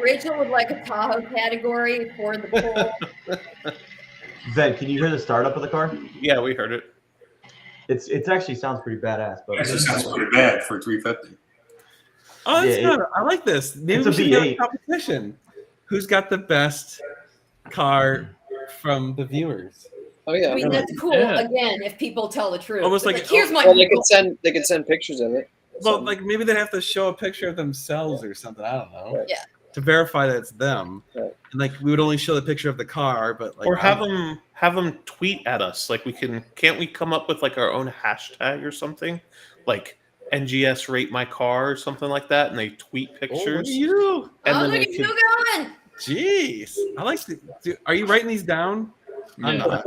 Rachel would like a Tahoe category for the poll. Ben, can you hear the startup of the car? Yeah, we heard it. It's actually sounds pretty badass, but Actually sounds pretty bad for 350. Oh, that's Yeah, good. I like this. Maybe it's we a should have a V8. competition. Who's got the best car from the viewers? Oh yeah. I mean, that's cool. Yeah. Again, if people tell the truth. Almost But, like- here's my. Well, they could send pictures of it. Well, like maybe they'd have to show a picture of themselves or something. I don't know. Right. Yeah. To verify that it's them. Right. And like we would only show the picture of the car, but like Or have them tweet at us. Like can't we come up with like our own hashtag or something? Like NGS rate my car or something like that, and they tweet Oh, look pictures. at you. And Oh, then look we at can- you going. Jeez. I like are you writing these down? I'm Yeah. not.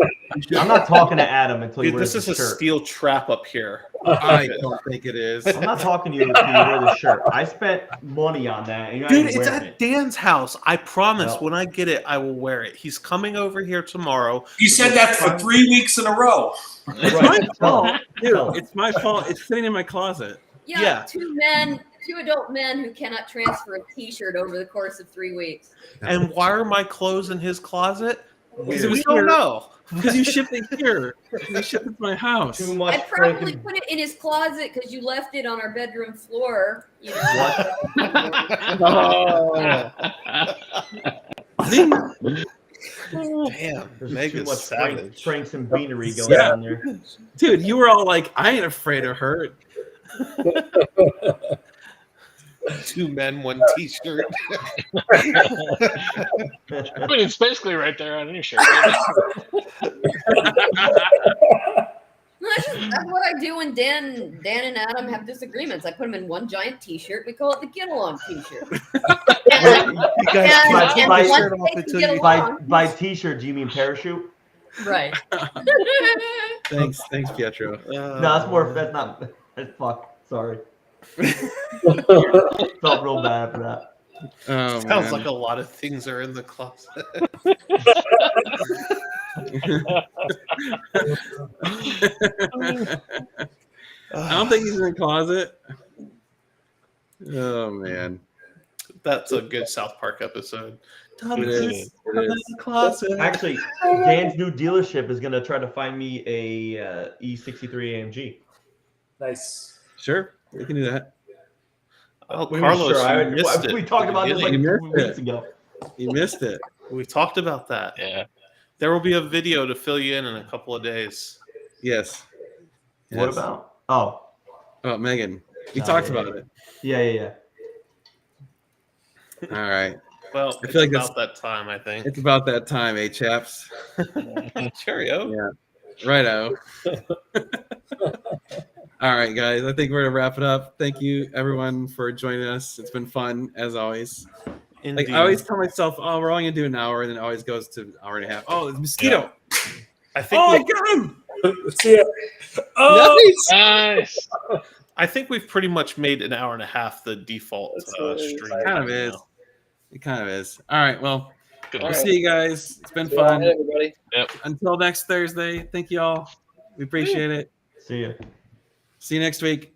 I'm not talking to Adam until he Dude, wears this is the a shirt. steel trap up here. I don't think it is. I'm not talking to you until you wear the shirt. I spent money on that, and you're not Dude, even it's wearing at it. Dan's house. I promise. No. When I get it, I will wear it. He's coming over here tomorrow. You said that for 3 weeks in a row. It's Right. my fault. Dude, Tell him. it's my fault. It's sitting in my closet. Yeah, Yeah. two adult men who cannot transfer a T-shirt over the course of 3 weeks. And why are my clothes in his closet? Because it We was don't here. know. Because you shipped it here. You shipped it to my house. Too much I probably freaking. put it in his closet because you left it on our bedroom floor. You know. What? Oh. Zing. Damn, There's Meg too is much savage. Franks and beanery going Yeah. on there. Dude, you were all like, I ain't afraid of her. 2 men, 1 T-shirt. I mean, it's basically right there on your shirt. No, that's what I do when Dan and Adam have disagreements. I put them in one giant T-shirt. We call it the Get Along T-shirt. You guys And buy, once they can get along- by T-shirt, do you mean parachute? Right. Thanks, Pietro. No, that's more. That's not. That's fuck. Sorry. Felt real bad for that. Oh, Sounds man. like a lot of things are in the closet. I don't think he's in the closet. Oh man, That's a good South Park episode. it is. It is. Closet. Actually, Dan's new dealership is gonna try to find me a E63 AMG. Nice. Sure, we can do that. Oh, What do you mean, Carlos, sure? you missed it. We talked about this like You 2 missed it. weeks ago. You missed it. We talked about that. Yeah. There will be a video to fill you in a couple of days. Yes. What Yes. about? Oh, Oh, Megan. We Oh, talked yeah. about it. yeah. All right. Well, I it's feel like about that time, I think. It's about that time, eh, chaps? Cheerio. Yeah. Righto. All right, guys. I think we're gonna wrap it up. Thank you, everyone, for joining us. It's been fun as always. Indeed. Like I always tell myself, oh, we're only gonna do an hour, and then it always goes to an hour and a half. Oh, it's mosquito. I think Oh, I we- got him. Let's see it. Oh, Nice. I think we've pretty much made an hour and a half the default That's stream. It kind of right is. now. It kind of is. All right. Well, Good we'll one. see you guys. It's been Hey, fun. everybody. Until next Thursday. Thank you all. We appreciate it. See ya. See you next week.